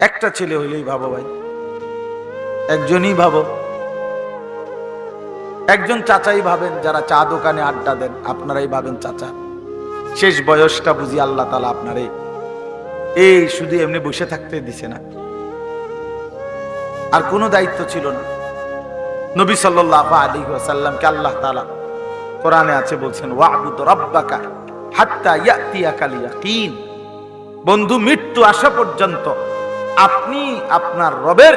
একটা ছেলে হইলেই ভাবো ভাই, একজনই ভাবো। একজন চাচাই ভাবেন, যারা চা দোকানে আড্ডা দেন আপনারাই ভাবেন চাচা। শেষ বয়সটা বুঝি আল্লাহ তাআলা আপনারে এই শুধু এমনি বসে থাকতে দিছে না, আর কোনো দায়িত্ব ছিল না। নবী সাল্লাল্লাহু আলাইহি ওয়াসাল্লামকে আল্লাহ তাআলা কোরআনে আছে বলছেন, ওয়া'বুদ রাব্বাকা হাত্তা ইয়াতিয়াকাল ইয়াকিন। বন্ধু, মৃত্যু আসা পর্যন্ত আপনি আপনার রবের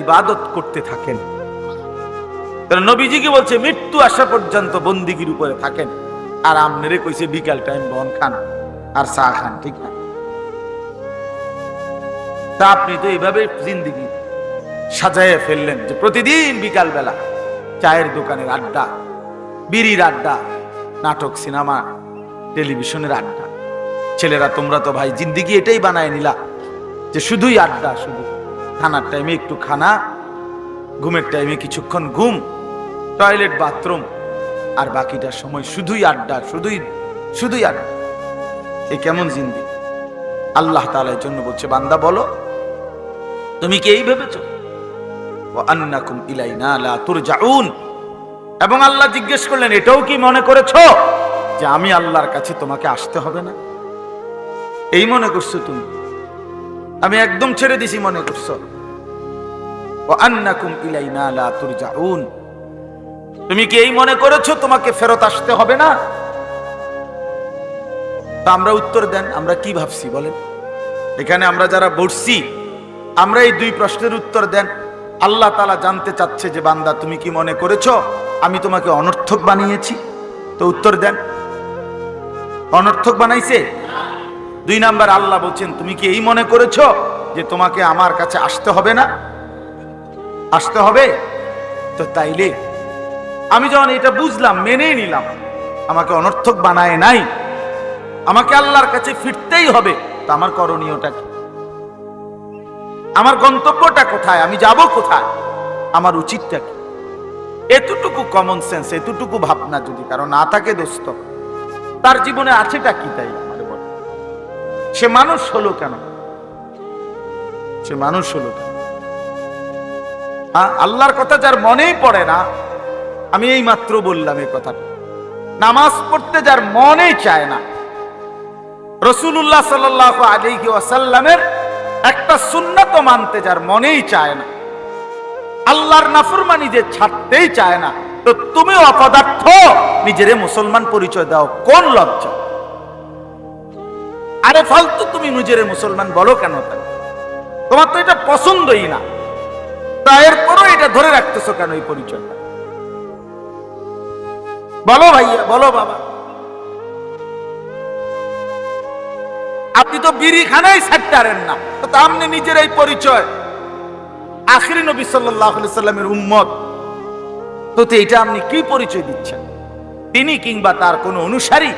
ইবাদত করতে থাকেন। নবীজি কি বলছে? মৃত্যু আসা পর্যন্ত বন্দিগির উপরে থাকেন। আর আমনেরে কইছে বিকাল টাইম বন খান আর চা খান, ঠিক না? তা আপনি তো এইভাবে জিন্দেগি সাজায় ফেললেন যে প্রতিদিন বিকাল বেলা চায়ের দোকানের আড্ডা, বিড়ির আড্ডা, নাটক, সিনেমা, টেলিভিশনের আড্ডা। ছেলেরা তোমরা তো ভাই জিন্দেগি এটাই বানায় নিলা যে শুধুই আড্ডা, শুধু খানার টাইমে একটু খানা, ঘুমের টাইমে কিছুক্ষণ ঘুম, টয়লেট, বাথরুম, আর বাকিটা সময় শুধুই আড্ডা, শুধুই আড্ডা। এ কেমন জিন্দেগি? আল্লাহ তাআলা এর জন্য বলছে, বান্দা বলো তুমি কি এই ভেবেছো? ওয়া আন্নাকুম ইলাইনা লা তুরজাউন। এবং আল্লাহ জিজ্ঞেস করলেন, এটাও কি মনে করেছো যে আমি আল্লাহর কাছে তোমাকে আসতে হবে না? এই মনে করছো তুমি? আমি একদম ছেড়ে দিছি মনে করছো? ওয়া আন্নাকুম ইলাইনা লা তুরজাউন। তুমি কি এই মনে করেছো তোমাকে ফেরত আসতে হবে না? তা আমরা উত্তর দেন, আমরা কি ভাবছি বলেন? এখানে আমরা যারা বসছি, আমরা এই দুই প্রশ্নের উত্তর দেন। আল্লাহ তাআলা জানতে চাচ্ছে যে বান্দা তুমি কি মনে করেছো আমি তোমাকে অনর্থক বানিয়েছি? তো উত্তর দেন, অনর্থক বানাইছে? দুই নাম্বার আল্লাহ বলছেন, তুমি কি এই মনে করেছো যে তোমাকে আমার কাছে আসতে হবে না? আসতে হবে। তো তাইলে আমি যখন এটা বুঝলাম, মেনেই নিলাম, আমাকে অনর্থক বানায় নাই, আমাকে আল্লাহর কাছে ফিরতেই হবে, তা আমার করণীয়টা কি? আমার গন্তব্যটা কোথায়? আমি যাব কোথায়? আমার উচিতটা কি? এতটুকু কমন সেন্স, এতটুকু ভাবনা যদি কারো না থাকে দোস্ত, তার জীবনে আছেটা কি? তাই আমাদের বলে, সে মানুষ হলো কেন? সে মানুষ হলো কেন? আল্লাহর কথা যার মনেই পড়ে না, আমি এই মাত্র বললাম এই কথাটা, নামাজ পড়তে যার মনেই চায় না, রাসূলুল্লাহ সাল্লাল্লাহু আলাইহি ওয়াসাল্লামের একটা সুন্নাত মানতে যার মনেই চায় না, আল্লাহর নাফরমানি যে ছাড়তেই চায় না, তো তুমি অপদার্থ নিজেরে মুসলমান পরিচয় দাও, কোন লজ্জা? আরে ফালতু তুমি নিজেরে মুসলমান বলো কেন? তাই তোমার তো এটা পছন্দই না, তা এরপরও এটা ধরে রাখতেছো কেন এই পরিচয়টা? বলো ভাইয়া, বলো বাবা। আপনি তো বিড়ি খানাই ছাড়তে পারেন না, তো আপনি নিজের এই পরিচয় আখিরি নবী সাল্লাল্লাহু আলাইহি সাল্লামের উম্মত, তো এটা আপনি কি পরিচয় দিচ্ছেন? তিনি কিংবা তার কোন অনুসারী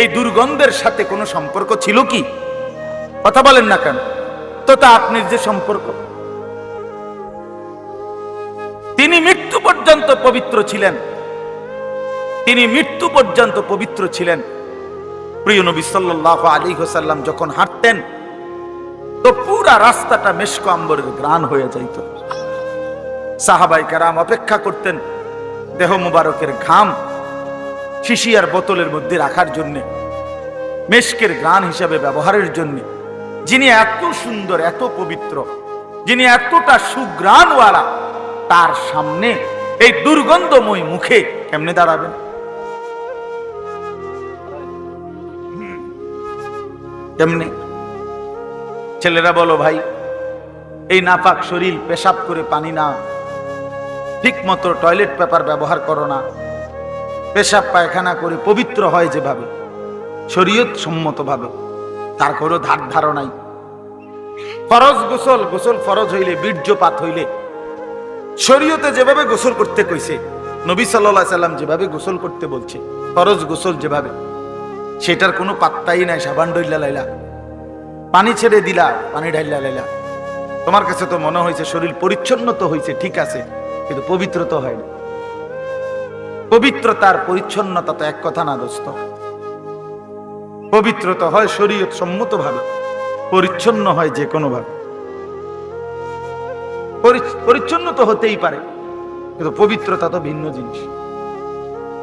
এই দুর্গন্ধের সাথে কোনো সম্পর্ক ছিল কি? কথা বলেন না কেন? তো তা আপনার যে সম্পর্ক, তিনি মৃত্যু পর্যন্ত পবিত্র ছিলেন, তিনি মৃত্যু পর্যন্ত পবিত্র ছিলেন। প্রিয় নবী সাল্লাল্লাহু আলাইহি ওয়াসাল্লাম যখন হাঁটতেন তো পুরা রাস্তাটা মেশক আম্বরের ঘ্রাণ হয়ে যাইত। সাহাবায়ে কেরাম অপেক্ষা করতেন দেহ মুবারকের ঘাম শিশিয়ার বোতলের মধ্যে রাখার জন্য, মেশকের ঘ্রাণ হিসাবে ব্যবহারের জন্য। যিনি এত সুন্দর, এত পবিত্র, যিনি এতটা সুঘ্রাণওয়ালা, তার সামনে এই দুর্গন্ধময় মুখে কেমনে দাঁড়াবেন? কেমনে? ছেলেরা বলো ভাই, এই নাপাক শরীর পেশাব করে পানি না, ঠিক মতো টয়লেট পেপার ব্যবহার করো না, পেশাব পায়খানা করে পবিত্র হয় যেভাবে শরীয়ত সম্মত ভাবে, তার কোনো ধার ধারণাই। ফরজ গোসল, গোসল ফরজ হইলে, বীর্যপাত হইলে শরীয়তে যেভাবে গোসল করতে কইছে, নবী সাল্লাল্লাহু আলাইহি সাল্লাম যেভাবে গোসল করতে বলছে, ফরজ গোসল যেভাবে, সেটার কোনো পাত্তাই নাই। সাবান ডইলা লাইলা, পানি ছেড়ে দিলা, পানি ঢাইলা লাইলা, তোমার কাছে তো মনে হয়েছে শরীর পরিচ্ছন্ন তো হয়েছে, ঠিক আছে, কিন্তু পবিত্র তো হয়নি। পবিত্রতার পরিচ্ছন্নতা তো এক কথা না দোস্ত। পবিত্রতা হয় শরীয়ত সম্মত ভাবে, পরিচ্ছন্ন হয় যে কোনো ভাবে। পরিচ্ছন্ন তো হতেই পারে, কিন্তু পবিত্রতা তো ভিন্ন জিনিস।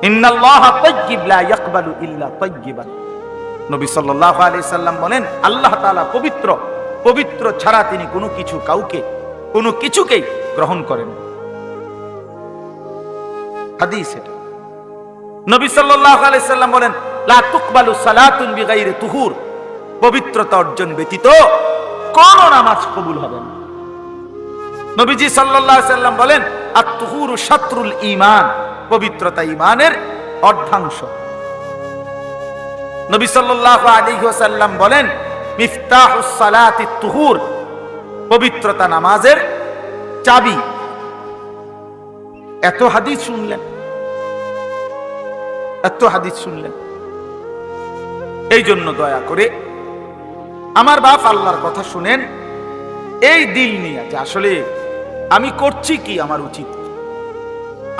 ইন্নাল্লাহা তাইয়্যিব লা ইয়াকবালু ইল্লা তাইয়্যিবান। নবী সাল্লাল্লাহু আলাইহি সাল্লাম বলেন, আল্লাহ তাআলা পবিত্র, পবিত্র ছাড়া তিনি কোনো কিছু কাউকে কোনো কিছুকেই গ্রহণ করেন না। হাদিস এটা। নবী সাল্লাল্লাহু আলাইহি সাল্লাম বলেন, লা তুকবালু সালাতুন বিগাইরি তুহুর। পবিত্রতা অর্জন ব্যতীত কোন নামাজ কবুল হবে না। নবীজি সাল্লাল্লাহু আলাইহি সাল্লাম বলেন, আত-তুহুরু শাতরুল ঈমান। পবিত্রতা ঈমানের অর্ধাংশ। নবী সাল্লাল্লাহু আলাইহি ওয়াসাল্লাম বলেন, মিফতাহুস সালাতিত তুহুর। পবিত্রতা নামাজের চাবি। এত হাদিস শুনলেন, এত হাদিস শুনলেন। এই জন্য দয়া করে আমার বাপ আল্লাহর কথা শুনেন, এই দিল নিয়ে যে আসলে আমি করছি কি, আমার উচিত কি,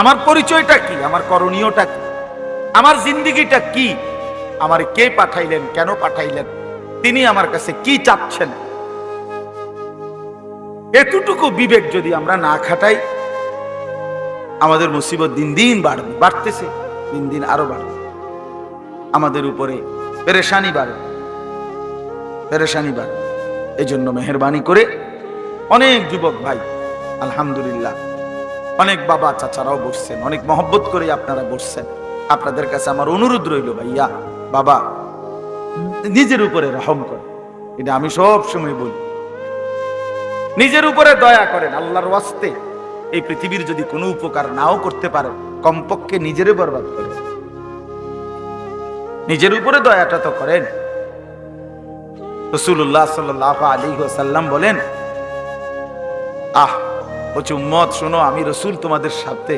আমার পরিচয়টা কি, আমার করণীয়টা কি, আমার জিন্দেগিটা কি, আমার কে পাঠাইলেন, কেন পাঠাইলেন, তিনি আমার কাছে কি চাচ্ছেন, এতটুকু বিবেক যদি আমরা না খাটাই, আমাদের মুসিবত দিন দিন বাড়বে, বাড়তেছে, দিন দিন আরো বাড়বে। আমাদের উপরে পেরেশানি বাড়বে, পেরেশানি বাড়বে। এই জন্য মেহেরবানি করে অনেক যুবক ভাই, আলহামদুলিল্লাহ, অনেক বাবা চাচারাও বসছেন, অনেক মহব্বত করে আপনারা বসছেন। আপনাদের কাছে আমার অনুরোধ রইল, ভাইয়া বাবা, নিজের উপরে রহম করেন। এটা আমি সব সময় বলি, নিজের উপরে দয়া করেন। আল্লাহর ওয়াস্তে এই পৃথিবীর যদি কোনো উপকার নাও করতে পারেন, কমপক্ষে নিজেরই বরবাদ করেন। নিজের উপরে দয়াটা তো করেন। রাসূলুল্লাহ সাল্লাল্লাহু আলাইহি ওয়াসাল্লাম বলেন, বলছে উম্মত শোনো, আমি রাসূল তোমাদের সাথে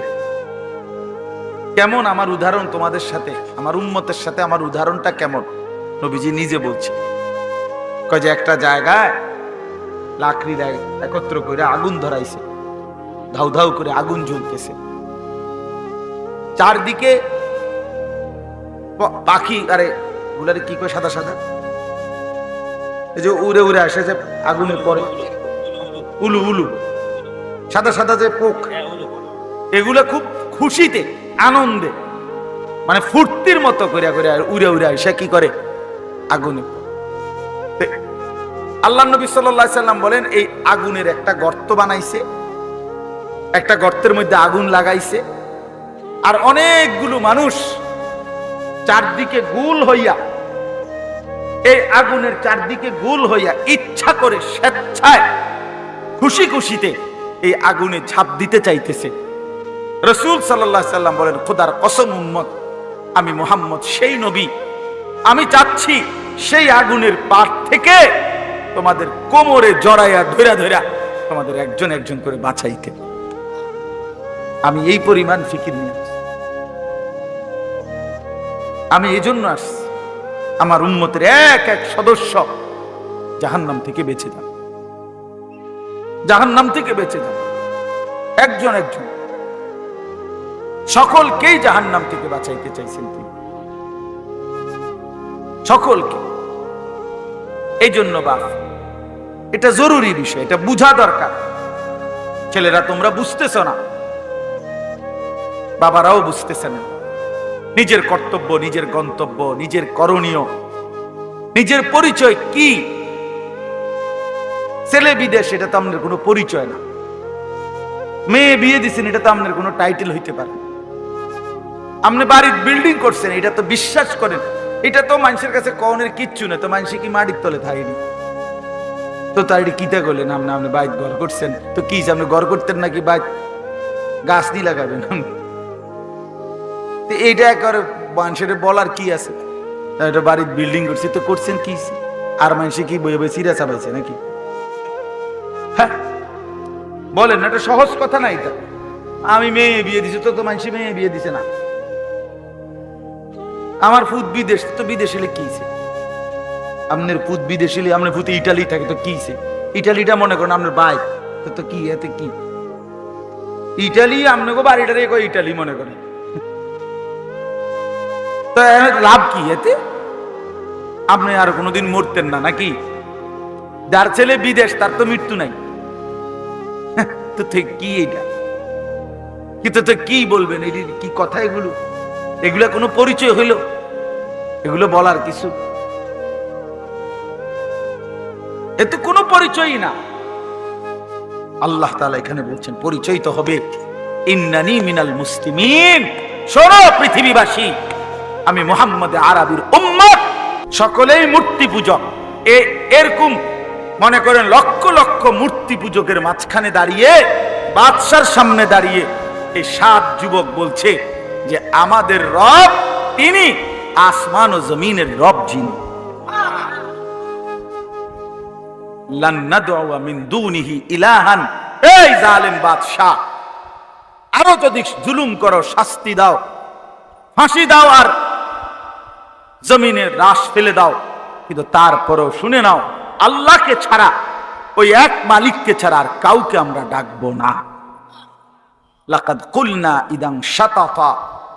কেমন, আমার উদাহরণ তোমাদের সাথে, আমার উম্মতের সাথে আমার উদাহরণটা কেমন। নবীজি নিজে বলছে, কয় যে একটা জায়গায় লাকড়ি একত্র করে আগুন ধরাইছে, ধাউ ধাউ করে আগুন জ্বলতেছে, চারদিকে পাখি, আরে ওগুলারে কি কয়, সাদা সাদা, এই যে উড়ে উড়ে আসে যে আগুনের পরে, উলু উলু, সাদা সাদা যে পোক, এগুলা খুব খুশিতে আনন্দে, মানে ফুর্তির মতো করে করে উড়ে উড়ে আসে কি করে, আগুনে। আল্লাহ নবী সাল্লাল্লাহু আলাইহি সাল্লাম বলেন, এই আগুনের একটা গর্ত বানাইছে, একটা গর্তের মধ্যে আগুন লাগাইছে, আর অনেকগুলো মানুষ চারদিকে গোল হইয়া, এই আগুনের চারদিকে গোল হইয়া ইচ্ছা করে স্বেচ্ছায় খুশি খুশিতে এই আগুনে ঝাঁপ দিতে চাইতেছে। রাসূল সাল্লাল্লাহু আলাইহি সাল্লাম বলেন, খোদার কসম উম্মত, আমি মুহাম্মদ সেই নবী, আমি চাচ্ছি সেই আগুনের পার থেকে তোমাদের কোমরে জড়াইয়া ধইরা ধইরা তোমাদের একজন একজন করে বাঁচাইতে। আমি এই পরিমাণ ফিকির নিয়ে আসছি। আমি এই জন্য আসছি, আমার উম্মতের এক এক সদস্য জাহান্নাম থেকে বেঁচে যান, জাহান্নাম থেকে বেঁচে যান, একজন একজন, সকলকেই জাহান্নাম থেকে বাঁচাইতে চাইছেন তিনি, সকলকে। এই জন্য বাপ, এটা জরুরি বিষয়, এটা বুঝা দরকার। ছেলেরা তোমরা বুঝতেছ না, বাবারাও বুঝতেছে না। নিজের কর্তব্য, নিজের গন্তব্য, নিজের করণীয়, নিজের পরিচয় কি। ছেলে বিদেশ, এটা তো আমাদের কোনো পরিচয় না। মেয়ে বিয়ে দিচ্ছেন, এটা তো আমাদের কোনো টাইটেল হইতে পারে। আপনি বাড়ির বিল্ডিং করছেন, এটা তো বিশ্বাস করেন, এটা তো মানুষের কাছে কনের কিচ্ছু না। তো মানুষ কি মাটির তলে থাকেনি, তো তার কিতা করলেন আপনি, আপনি বাইক ঘর করছেন, তো কি আপনি ঘর করতেন নাকি বাইক গাছ নিয়ে লাগাবেন? এইটা একবারে মানুষের বলার কি আছে? এটা বাড়ির বিল্ডিং করছি, তো করছেন কি? আর মানুষ কি বই বই সিরা চাপাইছে নাকি? হ্যাঁ বলেন না, এটা সহজ কথা না। এটা আমি মেয়ে বিয়ে দিছি, তো মানুষ মেয়ে বিয়ে দিছে না। আমার ফুট বিদেশ, তো বিদেশ এলে কি? আপনার ফুট বিদেশ এলে আপনার ফুটে ইটালি থাকে, তো কি? ইটালিটা মনে করেন আপনার বাইক, তো কি এতে কি? ইটালি আপনাকে বাড়িটা রেখে ইটালি মনে করেন, তো লাভ কি এতে? আপনি আর কোনোদিন মরতেন না নাকি? যার ছেলে বিদেশ, তার তো মৃত্যু নাই। তো কি এটা, কিন্তু তো কি বলবেন, এই কি কথা এগুলো? এগুলা কোনো পরিচয় হইল? এগুলো বলার কিছু, এ তো কোনো পরিচয়ই না। আল্লাহ তাআলা এখানে বলছেন পরিচয় তো হবে, ইন্নানি মিনাল মুসলিমিন। শোনো পৃথিবীবাসী, আমি মুহাম্মদ আরবির উম্মত, সকলেই মূর্তি পূজক। এরকম মনে করেন লক্ষ লক্ষ মূর্তি পূজকের মাঝখানে দাঁড়িয়ে, বাদশার সামনে দাঁড়িয়ে এই 7 যুবক বলছে যে আমাদের রব তিনি আসমান ও জমিনের রব, যিনি লান নাদউ মিন দুনিহি ইলাহান। এই জালেম বাদশা, আরো যদি জুলুম করো, শাস্তি দাও, ফাঁসি দাও, আর জমিনের রাশ ফেলে দাও, কিন্তু তারপরেও শুনে নাও, আল্লাহকে ছাড়া, ওই এক মালিককে ছাড়া আর কাউকে আমরা ডাকবো না। লাকাদ কুলনা ইদাং শাতাফা,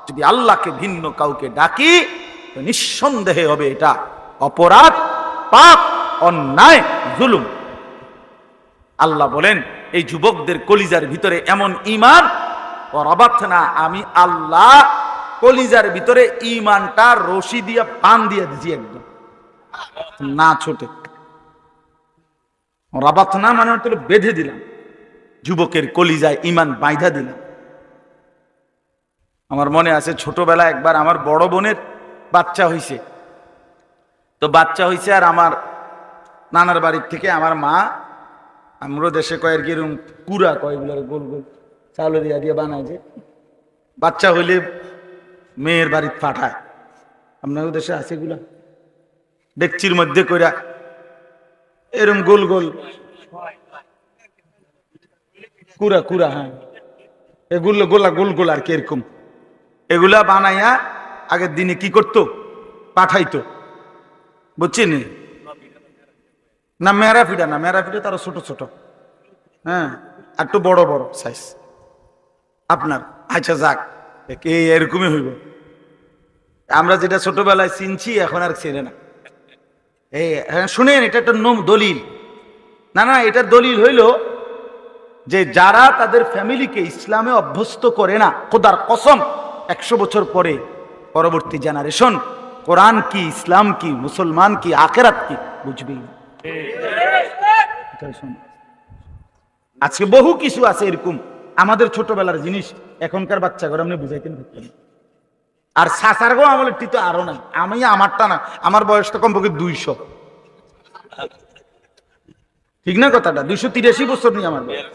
যদি আল্লাহকে ভিন্ন কাউকে ডাকি তো নিঃসন্দেহে হবে এটা অপরাধ, পাপ, অন্যায়, জুলুম। আল্লাহ বলেন এই যুবকদের কলিজার ভিতরে এমন ঈমান, ওয়ারাবাতনা, আমি আল্লাহ কলিজার ভিতরে ঈমানটা রশি দিয়ে বান দিয়ে দিয়েছি, একদম না ছোটে। রাবাতনা মানে হচ্ছে বেঁধে দিলাম, যুবকের কলিজায় ঈমান বাইধা দিলাম। আমার মনে আছে ছোটবেলা একবার আমার বড় বোনের বাচ্চা হইছে, তো বাচ্চা হইছে, আর আমার নানার বাড়ির থেকে আমার মা, আমরা দেশে কয়ের কিরম কুড়া কয়গুলার গোল গোল চাউলের দিয়া দিয়ে বানায়, যে বাচ্চা হইলে মেয়ের বাড়ি পাঠায়। আপনাদের দেশে আছে এগুলা? ডেকচির মধ্যে কইরা এরম গোল গোল কুড়া কুড়া, হ্যাঁ এগুলো গোলা গোল গোল আর কি, এরকম এগুলা বানাইয়া আগের দিনে কি করতো, পাঠাইতো, বুঝছেন না? মেরা ফিডা না, মেরা ফিডা তারা ছোট ছোট, হ্যাঁ একটু বড় বড় সাইজ আপনার। আচ্ছা যাক, এরকমই হইব। আমরা যেটা ছোটবেলায় চিনছি এখন আর চেনে না। এই শুনেন, এটা একটা দলিল না, না এটা দলিল হইল যে যারা তাদের ফ্যামিলিকে ইসলামে অভ্যস্ত করে না, খোদার কসম 100 বছর পরে পরবর্তী জেনারেশন কোরআন কি, ইসলাম কি, মুসলমান কি, আখিরাত কি বুঝবেই না। আজকে বহু কিছু আছে এরকম আমাদের ছোটবেলার জিনিস এখনকার বাচ্চা করে আপনি বুঝাইতেন পারতেন। আর সাসার গো আমলের তো আরো নাই, আমি আমারটা না, আমার বয়সটা কমপক্ষে 200, ঠিক না কথাটা? 283 বছর নেই আমার বয়স।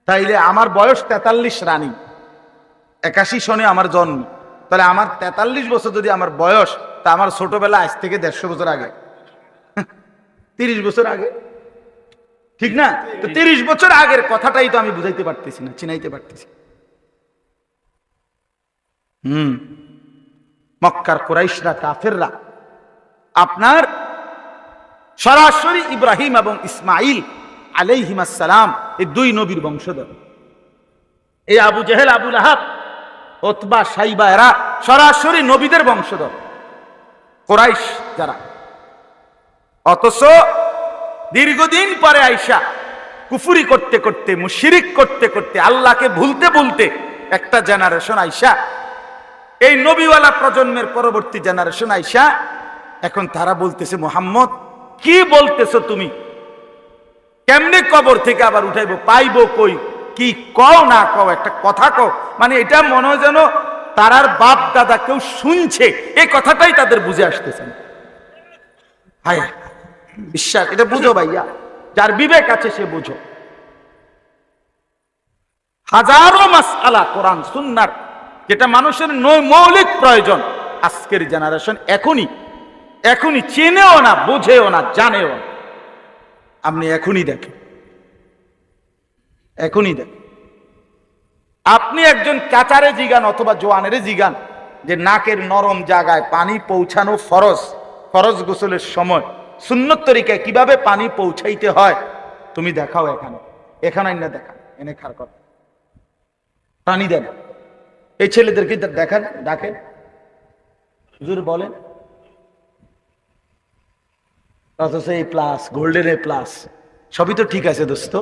তাইলে আমার বয়স 43 রানিং, 81 সনে আমার জন্ম, তাহলে আমার 43 বছর যদি আমার বয়স, তা আমার ছোটবেলা আজ থেকে 150 বছর আগে, 30 বছর আগে, ঠিক না? তো 30 বছর আগের কথাটাই তো আমি বুঝাইতে পারতেছি না, চিনাইতে পারতেছি। মক্কার কুরাইশরা, কাফেররা আপনার সরাসরি ইব্রাহিম এবং ইসমাইল আলাইহিমাস সালাম, এই 2 নবীর বংশধর। এই আবু জেহেল, আবু লাহাব, উতবা, সাইবা এরা সরাসরি নবীদের বংশধর, কুরাইশ যারা। অথচ দীর্ঘদিন পরে আইসা কুফরি করতে করতে, মুশরিক করতে করতে, আল্লাহকে ভুলতে ভুলতে একটা জেনারেশন আইসা, এই নবীওয়ালা প্রজন্মের পরবর্তী জেনারেশন আইসা এখন তারা বলতেছে, মুহাম্মদ কি বলতেছো তুমি? কেমনে কবর থেকে আবার উঠাইবো, পাইবো কই? কি কও না কও, একটা কথা কও। মানে এটা মনে হয় যেন তারার বাপ দাদা কেউ শুনছে, এই কথাটাই তাদের বুঝে আসতেছে। হায় বিশ্বাস, এটা বুঝো ভাইয়া, যার বিবেক আছে সে বুঝো। হাজারো মাসআলা কোরআন সুন্নাহর, যেটা মানুষের মৌলিক প্রয়োজন, আজকের জেনারেশন এখনই চেনেও না, বোঝেও না, জানেও না। আপনি এখনই দেখেন, আপনি একজন কাচারে জিগান অথবা জোয়ানের জিগান যে নাকের নরম জায়গায় পানি পৌঁছানো ফরজ গোসলের সময় সুন্নত তরিকায় কিভাবে পানি পৌঁছাইতে হয়, তুমি দেখাও। এখানে না দেখা, এনে খার কর, পানি দেন। এই ছেলেদেরকে দেখেন, ডাকেন, হুজুর বলেন, অথচ এই প্লাস, গোল্ডেন এ প্লাস, সবই তো ঠিক আছে দোস্ত,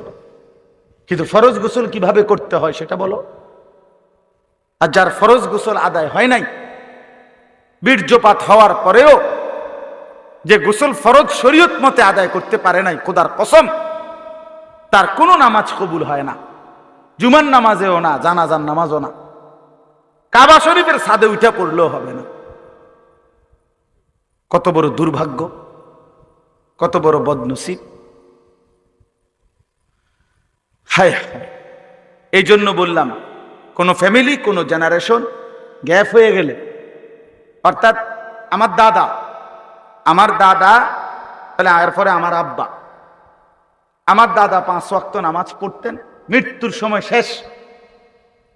কিন্তু ফরজ গোসল কিভাবে করতে হয় সেটা বলো। আর যার ফরজ গোসল আদায় হয় নাই, বীর্যপাত হওয়ার পরেও যে গোসল ফরজ শরীয়ত মতে আদায় করতে পারে নাই, খোদার কসম তার কোনো নামাজ কবুল হয় না। জুমার নামাজেও না, জানাজার নামাজও না, কাবা শরীফের ছাদে উঠা পড়লেও হবে না। কত বড় দুর্ভাগ্য, কত বড় বদনসিব। হায় হায়, এই জন্য বললাম, কোন ফ্যামিলি, কোন জেনারেশন গ্যাপ হয়ে গেলে, অর্থাৎ আমার দাদা, তাহলে এরপরে আমার আব্বা, আমার দাদা 5 ওয়াক্ত নামাজ পড়তেন, মৃত্যুর সময় শেষ।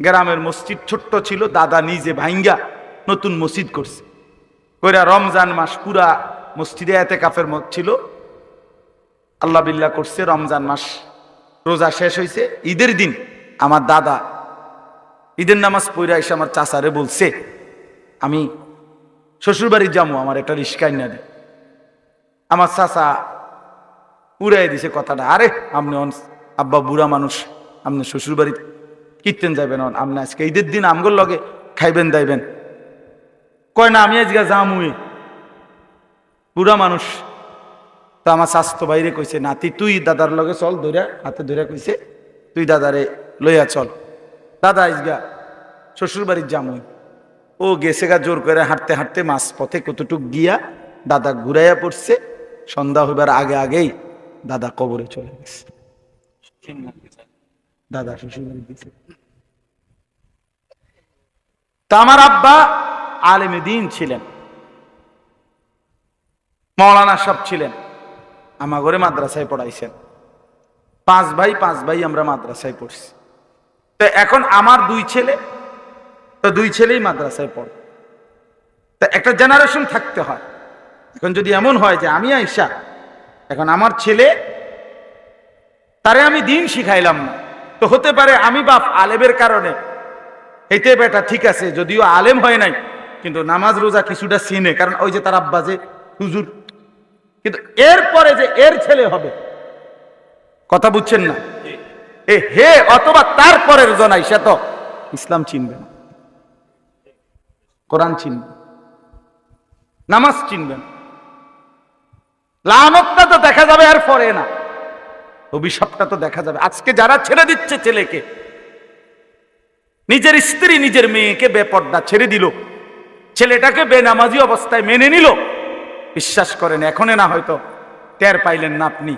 গ্রামের মসজিদ ছোট্ট ছিল, দাদা নিজে ভাঙ্গা নতুন মসজিদ করছে, কইরা রমজান মাস পুরা মসজিদে এতেকাফের মত ছিল, আল্লাহ বিল্লাহ করছে। রমজান মাস রোজা শেষ হয়েছে, ঈদের দিন আমার দাদা ঈদের নামাজ পড়ে এসে আমার চাচারে বলছে, আমি শ্বশুর বাড়ি যাবো, আমার একটা রিস্কা না দে। আমার চাচা উড়াই দিছে কথাটা, আরে আপনি আব্বা বুড়া মানুষ, আপনি শ্বশুর বাড়ি কীর্তেন যাবেন, আপনি আজকে ঈদের দিন আমগোর লগে খাইবেন দাইবেন। কয় না, আমি আজকে যামুই, বুড়া মানুষ। তো আমার স্বাস্থ্য বাইরে কইছে, নাতি তুই দাদার লগে চল, ধইরা হাতে ধইরা কইছে, তুই দাদারে লইয়া চল, দাদা আজগা শ্বশুর বাড়ির যামুই। ও গেছে গা জোর করে হাঁটতে হাঁটতে, মাছ পথে কতটুক গিয়া দাদা ঘুরাইয়া পড়ছে। সন্ধ্যা হইবার আগে আগেই দাদা কবরে চলে গেছে। দাদা শ্বশুর বাড়ি দিছে। তা আমার আব্বা আলেমে দ্বীন ছিলেন, মাওলানা সাহেব ছিলেন, আমার ঘরে মাদ্রাসায় পড়াইছেন। 5 ভাই আমরা মাদ্রাসায় পড়ছি। তো এখন আমার 2 ছেলে, তো 2 ছেলেই মাদ্রাসায় পড়ে। তা একটা জেনারেশন থাকতে হয়। এখন যদি এমন হয় যে আমি আইসা এখন আমার ছেলে, তারে আমি দিন শিখাইলাম না, তো হতে পারে আমি বাপ আলেমের কারণে এইতে বেটা ঠিক আছে, যদিও আলেম হয় নাই, কিন্তু নামাজ রোজা কিছুটা চিনে, কারণ ওই যে তার আব্বা যে হুজুর। কিন্তু এরপরে যে এর ছেলে হবে, কথা বুঝছেন না, এ হে অথবা তারপরের জনাই, সে তো ইসলাম চিনবে না, কোরআন চিনবে, নামাজ চিনবেন, লানতটা তো দেখা যাবে আর পরে না, অভিশাপটা তো দেখা যাবে। আজকে যারা ছেড়ে দিচ্ছে ছেলেকে, নিজের স্ত্রী নিজের মেয়েকে বেপর্দা ছেড়ে দিল, ছেলেটাকে বেনামাজি অবস্থায় মেনে নিল, বিশ্বাস করেন এখনে না হয়তো টের পাইলেন না আপনি,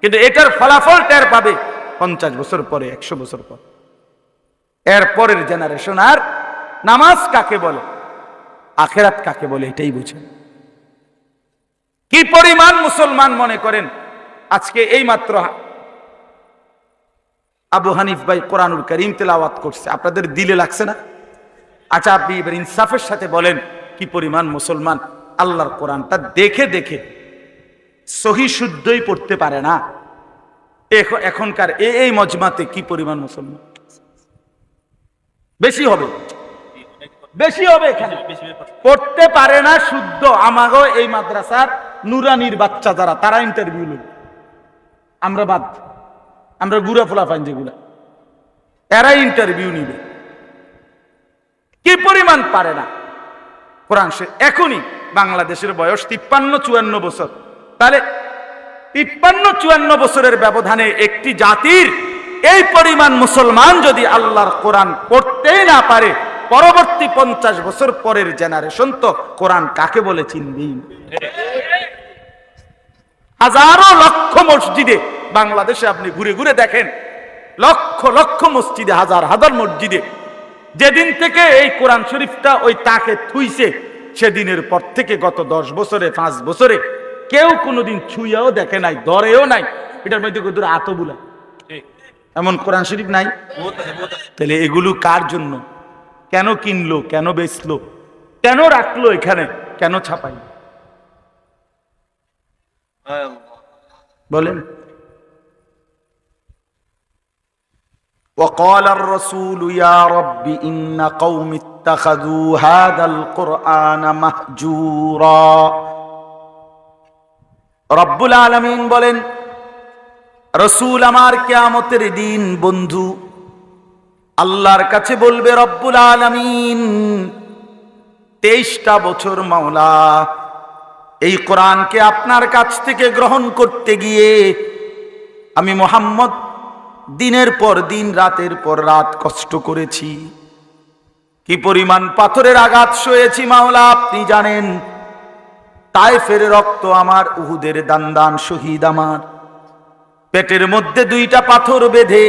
কিন্তু এটার ফলাফল টের পাবে 50 বছর পরে, 100 বছর পর। এর পরের জেনারেশন আর নামাজ কাকে বলে, আখেরাত কাকে বলে এটাই বুঝেন। কি পরিমাণ মুসলমান মনে করেন, আজকে এই মাত্র আবু হানিফ ভাই কোরআনুল কারীম তেলাওয়াত করছে, আপনাদের দিলে লাগছে না? আচ্ছা আপনি এবার ইনসাফের সাথে বলেন, কি পরিমাণ মুসলমান আল্লাহর কোরআনটা দেখে দেখে সহি শুদ্ধই পড়তে পারে না? এখনকার এই মজমাতে কি পরিমাণ মুসলমান? বেশি হবে, বেশি হবে, এখানে পড়তে পারে না শুদ্ধ। আমাগো এই মাদ্রাসার নুরানির বাচ্চা যারা, তারা ইন্টারভিউ নেবে, আমরা বাদ, আমরা গুড়া ফোলা পাইন যেগুলা, এরা ইন্টারভিউ নিবে, কি পরিমাণ পারে না কোরআন। এখনই বাংলাদেশের বয়স 53-54 বছর, তাহলে 53-54 বছরের ব্যবধানে একটি জাতির এই পরিমাণ মুসলমান যদি আল্লাহর কোরআন পড়তেই না পারে, পরবর্তী 50 বছর পরের জেনারেশন তো কোরআন কাকে বলে চিনবেই। হাজারো লক্ষ মসজিদে বাংলাদেশে আপনি ঘুরে ঘুরে দেখেন, লক্ষ লক্ষ মসজিদে, হাজার হাজার মসজিদে যেদিন থেকে এই কোরআন শরীফটা ওই তাকে থুইছে, সেদিনের পর থেকে গত 10 বছরে 5 বছরে কেউ কোনোদিন ছুঁয়াও দেখে নাই, ধরেও নাই। এটার মধ্যে কত আতবুলা এমন কোরআন শরীফ নাই। তাহলে এগুলো কার জন্য? কেন কিনলো, কেন বেচলো, কেন রাখলো এখানে, কেন ছাপাই বলেন? وقال الرسول يا رب إن قوم اتخذوا هذا القرآن مهجورا। রব্বুল আলামিন বলেন, রসূল আমার কিয়ামতের দিন বন্ধু আল্লাহর কাছে বলবে, রব্বুল আলামিন 23টা বছর মাওলা এই কোরআনকে আপনার কাছ থেকে গ্রহণ করতে গিয়ে আমি মুহাম্মদ দিনের পর দিন রাতের পর রাত কষ্ট করেছি, কি পরিমাণ পাথরের আঘাত সয়েছি মাওলা আপনি জানেন। তায়েফের রক্ত আমার, উহুদের দান শহীদ আমার, পেটের মধ্যে 2টা পাথর বেঁধে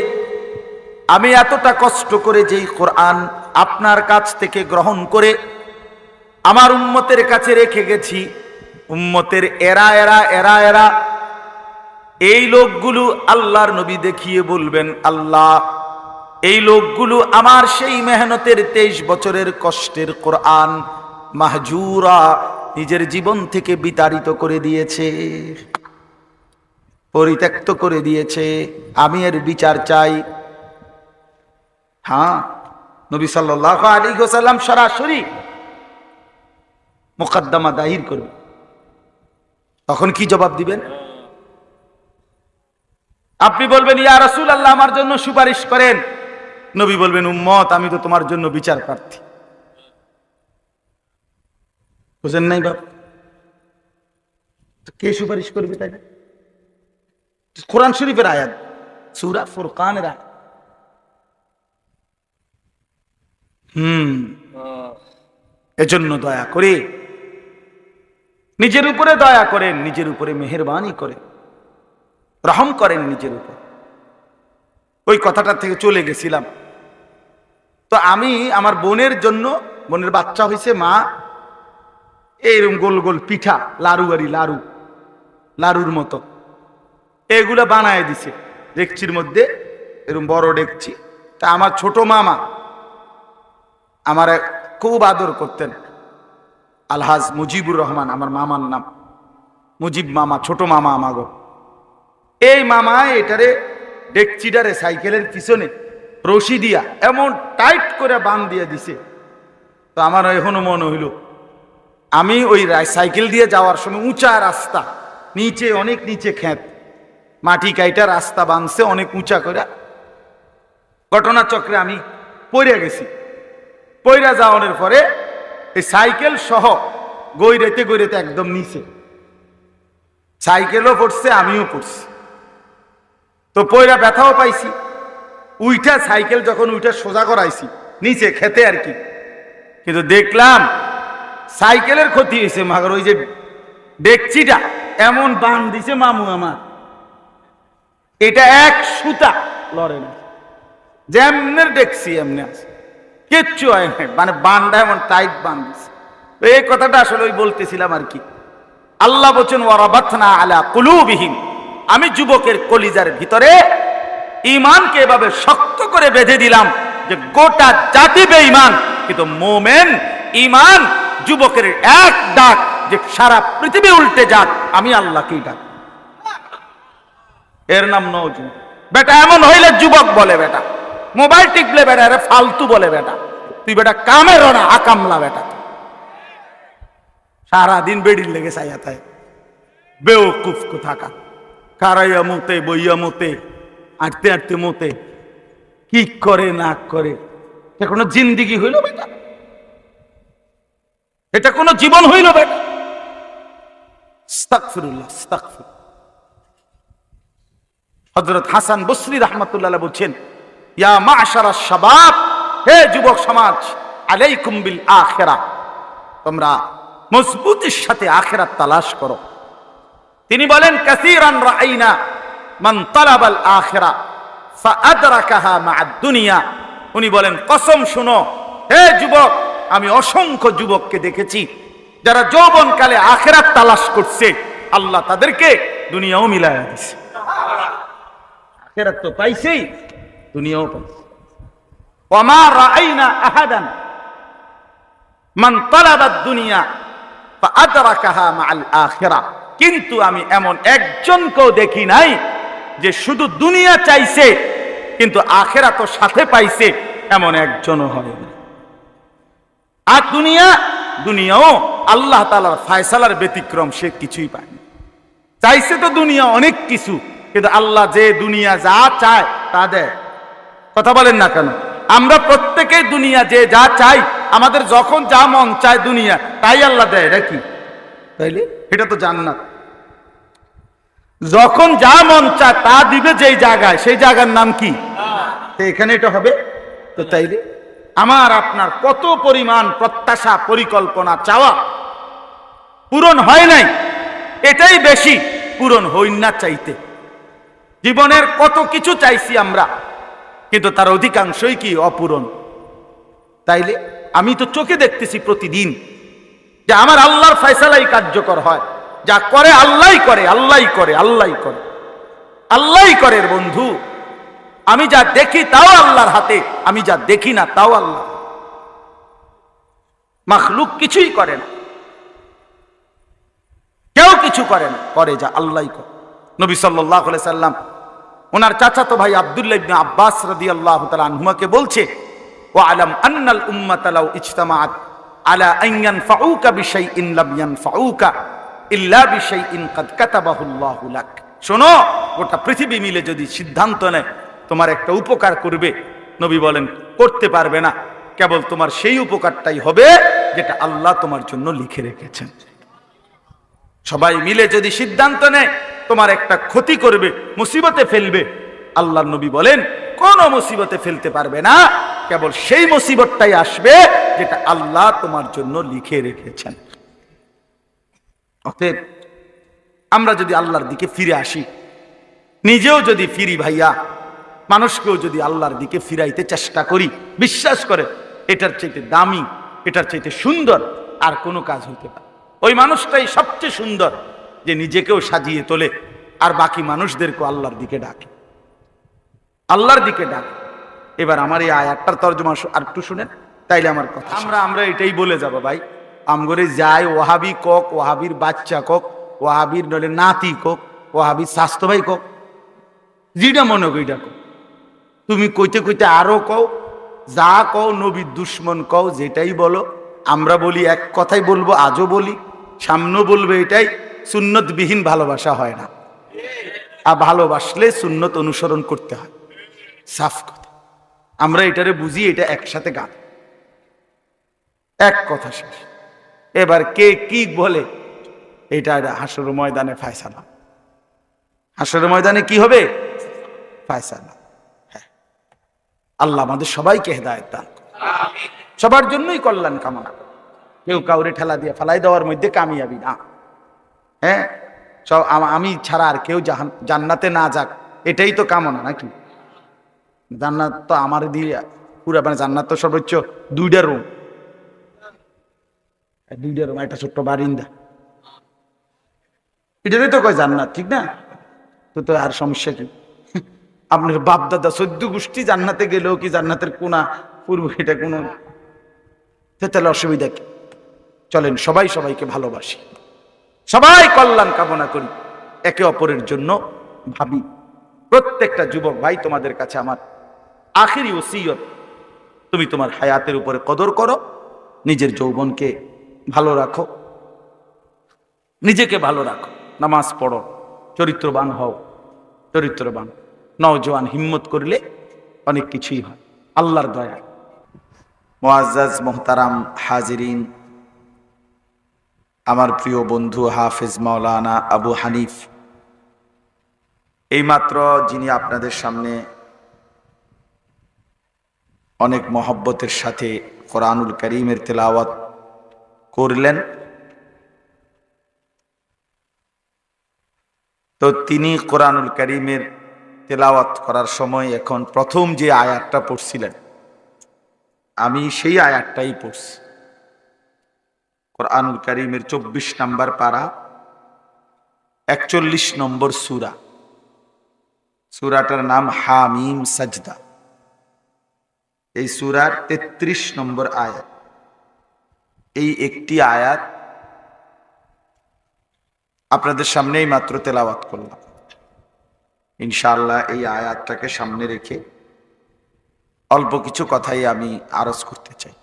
আমি এতটা কষ্ট করে যেই কোরআন আপনার কাছ থেকে গ্রহণ করে আমার উম্মতের কাছে রেখে গেছি, উম্মতের এরা এরা এরা এরা এই লোকগুলো আল্লাহর নবী দেখিয়ে বলবেন, আল্লাহ এই লোকগুলো আমার সেই মেহনতের 23 বছরের কষ্টের কোরআন মাহজুরা নিজের জীবন থেকে বিতাড়িত করে দিয়েছে, পরিত্যক্ত করে দিয়েছে, আমি এর বিচার চাই। হ্যাঁ, নবী সাল্লাল্লাহু আলাইহি ওয়াসাল্লাম সরাসরি মুকদ্দমা দায়ের করবে। তখন কি জবাব দিবেন? আপনি বলবেন, ইয়া রাসূলুল্লাহ আমার জন্য সুপারিশ করেন। নবী বলবেন, উম্মত আমি তো তোমার জন্য বিচার প্রার্থী। বুঝেন নাই বাপ? কে সুপারিশ করবে? তাই না? কোরআন শরীফের আয়াত, সূরা ফুরকানের আয়াত। এজন্য দয়া করে নিজের উপরে দয়া করেন, নিজের উপরে মেহেরবানি করেন, রহম করেন নিজের উপর। ওই কথাটা থেকে চলে গেছিলাম। তো আমি আমার বোনের জন্য, বোনের বাচ্চা হয়েছে, মা এইরকম গোল গোল পিঠা, লাড়ু আরি লাড়ু, লাড়ুর মতো এগুলা বানায় দিছে ডেকচির মধ্যে, এরকম বড় ডেকচি। তা আমার ছোট মামা আমার খুব আদর করতেন, আলহাজ মুজিবুর রহমান আমার মামার নাম, মুজিব মামা, ছোট মামা আমাগো। এই মামা এটারে ডেকচিটারে সাইকেলের পিছনে রশি দিয়া এমন টাইট করে বাঁধ দিয়ে দিছে। তো আমার এখনো মনে হইল আমি ওই সাইকেল দিয়ে যাওয়ার সময় উঁচা রাস্তা, নিচে অনেক নিচে ক্ষেত, মাটি কাইটা রাস্তা বাঁধছে অনেক উঁচা করে, ঘটনাচক্রে আমি পড়ে গেছি। পইরা যাওয়ানোর পরে এই সাইকেল সহ গৈরেতে গৈরেতে একদম নিচে, সাইকেলও পড়ছে আমিও পড়ছি। তো পইরা ব্যথাও পাইছি। উইটা সাইকেল যখন উইটা সোজা করাইছি নিচে খেতে আর কি, কিন্তু দেখলাম সাইকেলের ক্ষতি হয়েছে, মাগর ওই যে ডেকচিটা এমন বান দিছে মামু আমার, এটা এক সুতা লড়ে না, যেমনের ডেকছি এমনি আছে, কিচ্ছু হয় না, মানে বানটা এমন টাইট বান দিছে। এই কথাটা আসলে ওই বলতেছিলাম আর কি। আল্লাহ বলছেন, ওয়ারাবাতনা আলা কুলুবিহিম, আমি যুবকের কলিজার ভিতরে ঈমানকে এভাবে শক্ত করে বেঁধে দিলাম যে গোটা জাতি বেঈমান, কিন্তু মুমিন ঈমান যুবকের এক ডাক যে সারা পৃথিবী উল্টে যাক, আমি আল্লাহকেই ডাক, এর নাম নওজুয়ান। বেটা এমন হইলে যুবক বলে, বেটা মোবাইল টিপলে বেটা আরে ফালতু বলে, বেটা তুই বেটা কামের না আকামলা, বেটা সারাদিন বেড়ির লেগে চাইয়া থাকে, বেওকুফ কোথাকা, কারাইয়া মতে বইয়া মতে, আঁটতে আঁটতে মতে, কি করে না করে, এটা কোনো জিন্দিগি হইল বেটা? এটা কোনো জীবন হইল বেটা? আস্তাগফিরুল্লাহ, আস্তাগফিরুল্লাহ। হযরত হাসান বসরি রাহমাতুল্লাহ বলছেন, ইয়া মা'শারাশ শাবাব, হে যুবক সমাজ, আলাইকুম বিল আখিরাহ, তোমরা মজবুতির সাথে আখিরাত তালাশ করো। তিনি বলেন, কাসীরান রাআইনা মান তালাবাল আখিরাহ ফাআদরাকাহা মা'আদ দুনিয়া। উনি বলেন, কসম শুনো হে যুবক, আমি অসংখ্য যুবককে দেখেছি যারা যৌবনকালে আখিরাত তালাশ করছে, আল্লাহ তাদেরকে দুনিয়াও মিলায়া দিছে। আখিরাত তো পাইছেই, দুনিয়াও পাইছে। ওয়া মা রাআইনা আহাদান মান তালাবাদ দুনিয়া ফাআদরাকাহা মা'আল আখিরাহ, কিন্তু আমি এমন একজনকেও দেখি নাই যে শুধু দুনিয়া চাইছে কিন্তু আখিরাত তো সাথে পাইছে, এমন একজনও হয় না। আর দুনিয়াও আল্লাহ তাআলার ফয়সালার ব্যতিক্রম, সে কিছুই পায়নি। চাইছে তো দুনিয়া অনেক কিছু, কিন্তু আল্লাহ যে দুনিয়া যা চায় তা দেয়। কথা বলেন না কেন? আমরা প্রত্যেকেই দুনিয়া যে যা চাই, আমাদের যখন যা মন চায় দুনিয়া তাই আল্লাহ দেয় নাকি? তাইলে এটা তো জান্নাত। যখন যা মন চায় তা দিবে যেই জায়গায়, সেই জায়গার নাম কি? তো এখানে এটা হবে। তো তাইলে আমার আপনার কত পরিমাণ প্রত্যাশা, পরিকল্পনা, চাওয়া পূরণ হয় নাই, এটাই বেশি পূরণ হই না চাইতে। জীবনের কত কিছু চাইছি আমরা, কিন্তু তার অধিকাংশই কি অপূরণ। তাইলে আমি তো চোখে দেখতেছি প্রতিদিন যে আমার আল্লাহর ফয়সালাই কার্যকর হয়। যা করে আল্লাহই করে, আল্লাহই করে, আল্লাহই করে, আল্লাহই করে বন্ধু। আমি যা দেখি তাও আল্লাহর হাতে, আমি যা দেখি না তাও আল্লাহ। মাখলুক কিছুই করে না, কেউ কিছু করে না, করে যা আল্লাহই করে। নবী সাল্লাল্লাহু আলাইহি সাল্লাম ওনার চাচাতো ভাই আব্দুল্লাহ ইবনে আব্বাস রাদিয়াল্লাহু তাআলা আনহুমাকে বলছে, ওয়া আলাম আন্নাল উম্মাতা লাউ ইজতামাআত আলা আন ইয়ানফাউকা বিশাইইন লাম ইয়ানফাউকা ইল্লা বিশাইইন কাদ কাতাবাহু আল্লাহু লাক। শোনো, গোটা পৃথিবী মিলে যদি সিদ্ধান্ত নেয় তোমার একটা উপকার করবে, নবী বলেন করতে পারবে না, কেবল তোমার সেই উপকারটাই হবে যেটা আল্লাহ তোমার জন্য লিখে রেখেছেন। সবাই মিলে যদি সিদ্ধান্ত নেয় তোমার একটা ক্ষতি করবে, মুসিবতে ফেলবে, আল্লাহর নবী বলেন কোন মুসিবতে ফেলতে পারবে না, কেবল সেই মুসিবতটাই আসবে যেটা আল্লাহ তোমার জন্য লিখে রেখেছেন। অতএব আমরা যদি আল্লাহর দিকে ফিরে আসি, নিজেও যদি ফিরি ভাইয়া, মানুষকেও যদি আল্লাহর দিকে ফিরাইতে চেষ্টা করি, বিশ্বাস করে এটার চাইতে দামি, এটার চাইতে সুন্দর আর কোনো কাজ হইতে পারে। ওই মানুষটাই সবচেয়ে সুন্দর যে নিজেকেও সাজিয়ে তোলে আর বাকি মানুষদেরকেও আল্লাহর দিকে ডাকে, আল্লাহর দিকে ডাকে। এবার আমার এই আয়াতটার তর্জমা আর একটু শুনেন, তাইলে আমার কথা। আমরা এটাই বলে যাব ভাই, আমগরে যাই ওয়াহাবি কক, ওয়াহাবির বাচ্চা কক, ওয়াহাবির নলে নাতি কক, ওয়াহাবির স্বাস্থ্য ভাই কক, যেটা মনে করি ডাকো, তুমি কইতে কইতে আরো কও, যা কও নবীর দুশ্মন কও, যেটাই বলো, আমরা বলি এক কথাই বলবো, আজও বলি, সামনেও বলবো, এটাই সুন্নতবিহীন ভালোবাসা হয় না। আর ভালোবাসলে সুন্নত অনুসরণ করতে হয়, সাফ কথা। আমরা এটারে বুঝি, এটা একসাথে গান, এক কথা শেষ। এবার কে কি বলে এটা হাসর ময়দানে ফায়সালা। হাসর ময়দানে কি হবে? ফায়সালা। হ্যাঁ, আল্লাহ আমাদের সবাইকে হেদায়েত দান করুন, সবার জন্যই কল্যাণ কামনা। কেউ কাউরে ঠেলা দিয়ে ফেলাই দেওয়ার মধ্যে কামিয়াবি না। হ্যাঁ, সব আমি ছাড়া আর কেউ জান্নাতে না যাক, এটাই তো কামনা নাকি? জান্নাত তো আমার দিয়ে পুরা, মানে জান্নাত তো সর্বোচ্চ দুইটা রুম, একটা ছোট্ট বারিন্দা, এটাই তো কয় জান্নাত, ঠিক না? তো আর সমস্যা কি? আপনার বাপ দাদা 14 গোষ্ঠী জান্নাতে গেলেও কি জান্নাতের কোনা পূর্ব, এটা কোনো, তাহলে অসুবিধা কি? চলেন সবাই সবাইকে ভালোবাসি, সবাই কল্যাণ কামনা করি, একে অপরের জন্য ভাবি। প্রত্যেকটা যুবক ভাই, তোমাদের কাছে আমার আখিরি ওসিয়ত, তুমি তোমার হায়াতের উপরে কদর করো, নিজের যৌবনকে ভালো রাখো, নিজেকে ভালো রাখো, নামাজ পড়ো, চরিত্রবান হও, চরিত্রবান নওজোয়ান হিম্মত করলে অনেক কিছুই হয় আল্লাহর দয়া। মুআজ্জাজ মোহতারাম হাজিরিন, আমার প্রিয় বন্ধু হাফেজ মাওলানা আবু হানিফ এইমাত্র যিনি আপনাদের সামনে অনেক মহব্বতের সাথে কোরআনুল কারীমের তেলাওয়াত করলেন, তো তিনি কোরআনুল কারীমের তেলাওয়াত করার সময় এখন প্রথম যে আয়াতটা পড়ছিলেন, আমি সেই আয়াতটাই পড়ছি। কোরআনুল কারীমের 24 নম্বর পারা, 41 নম্বর সূরা, সূরাটার নাম হামিম সাজদা। এই সূরার 33 নম্বর আয়াত, এই একটি আয়াত আপনাদের সামনেই মাত্র তেলাওয়াত করলাম। ইনশাআল্লাহ এই আয়াতটাকে সামনে রেখে অল্প কিছু কথাই আমি আরজ করতে চাই।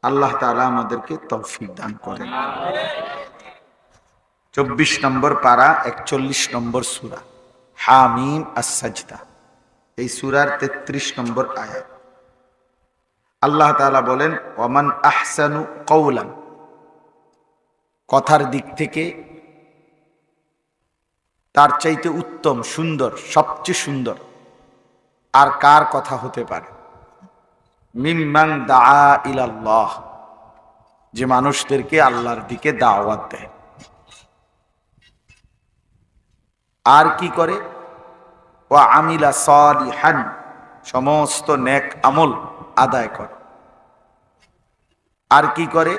আল্লাহ তাআলা আমাদেরকে তৌফিক দান করেন। 24 নম্বর পারা, 41 নম্বর সূরা হামিম আস-সাজদা, এই সূরার 33 নম্বর আয়াত। আল্লাহ তাআলা বলেন, ওয়ামান আহসানু কওলান, কথার দিক থেকে তার চাইতে উত্তম, সুন্দর, সবচেয়ে সুন্দর আর কার কথা হতে পারে? মিম্মান দাআ ইলাল্লাহ, যে মানুষদেরকে আল্লাহর দিকে দাওয়াত দেয়। আর কি করে? ওয়া আমিলা সালিহান, সমস্ত নেক আমল আদায় করে। আর কি করে?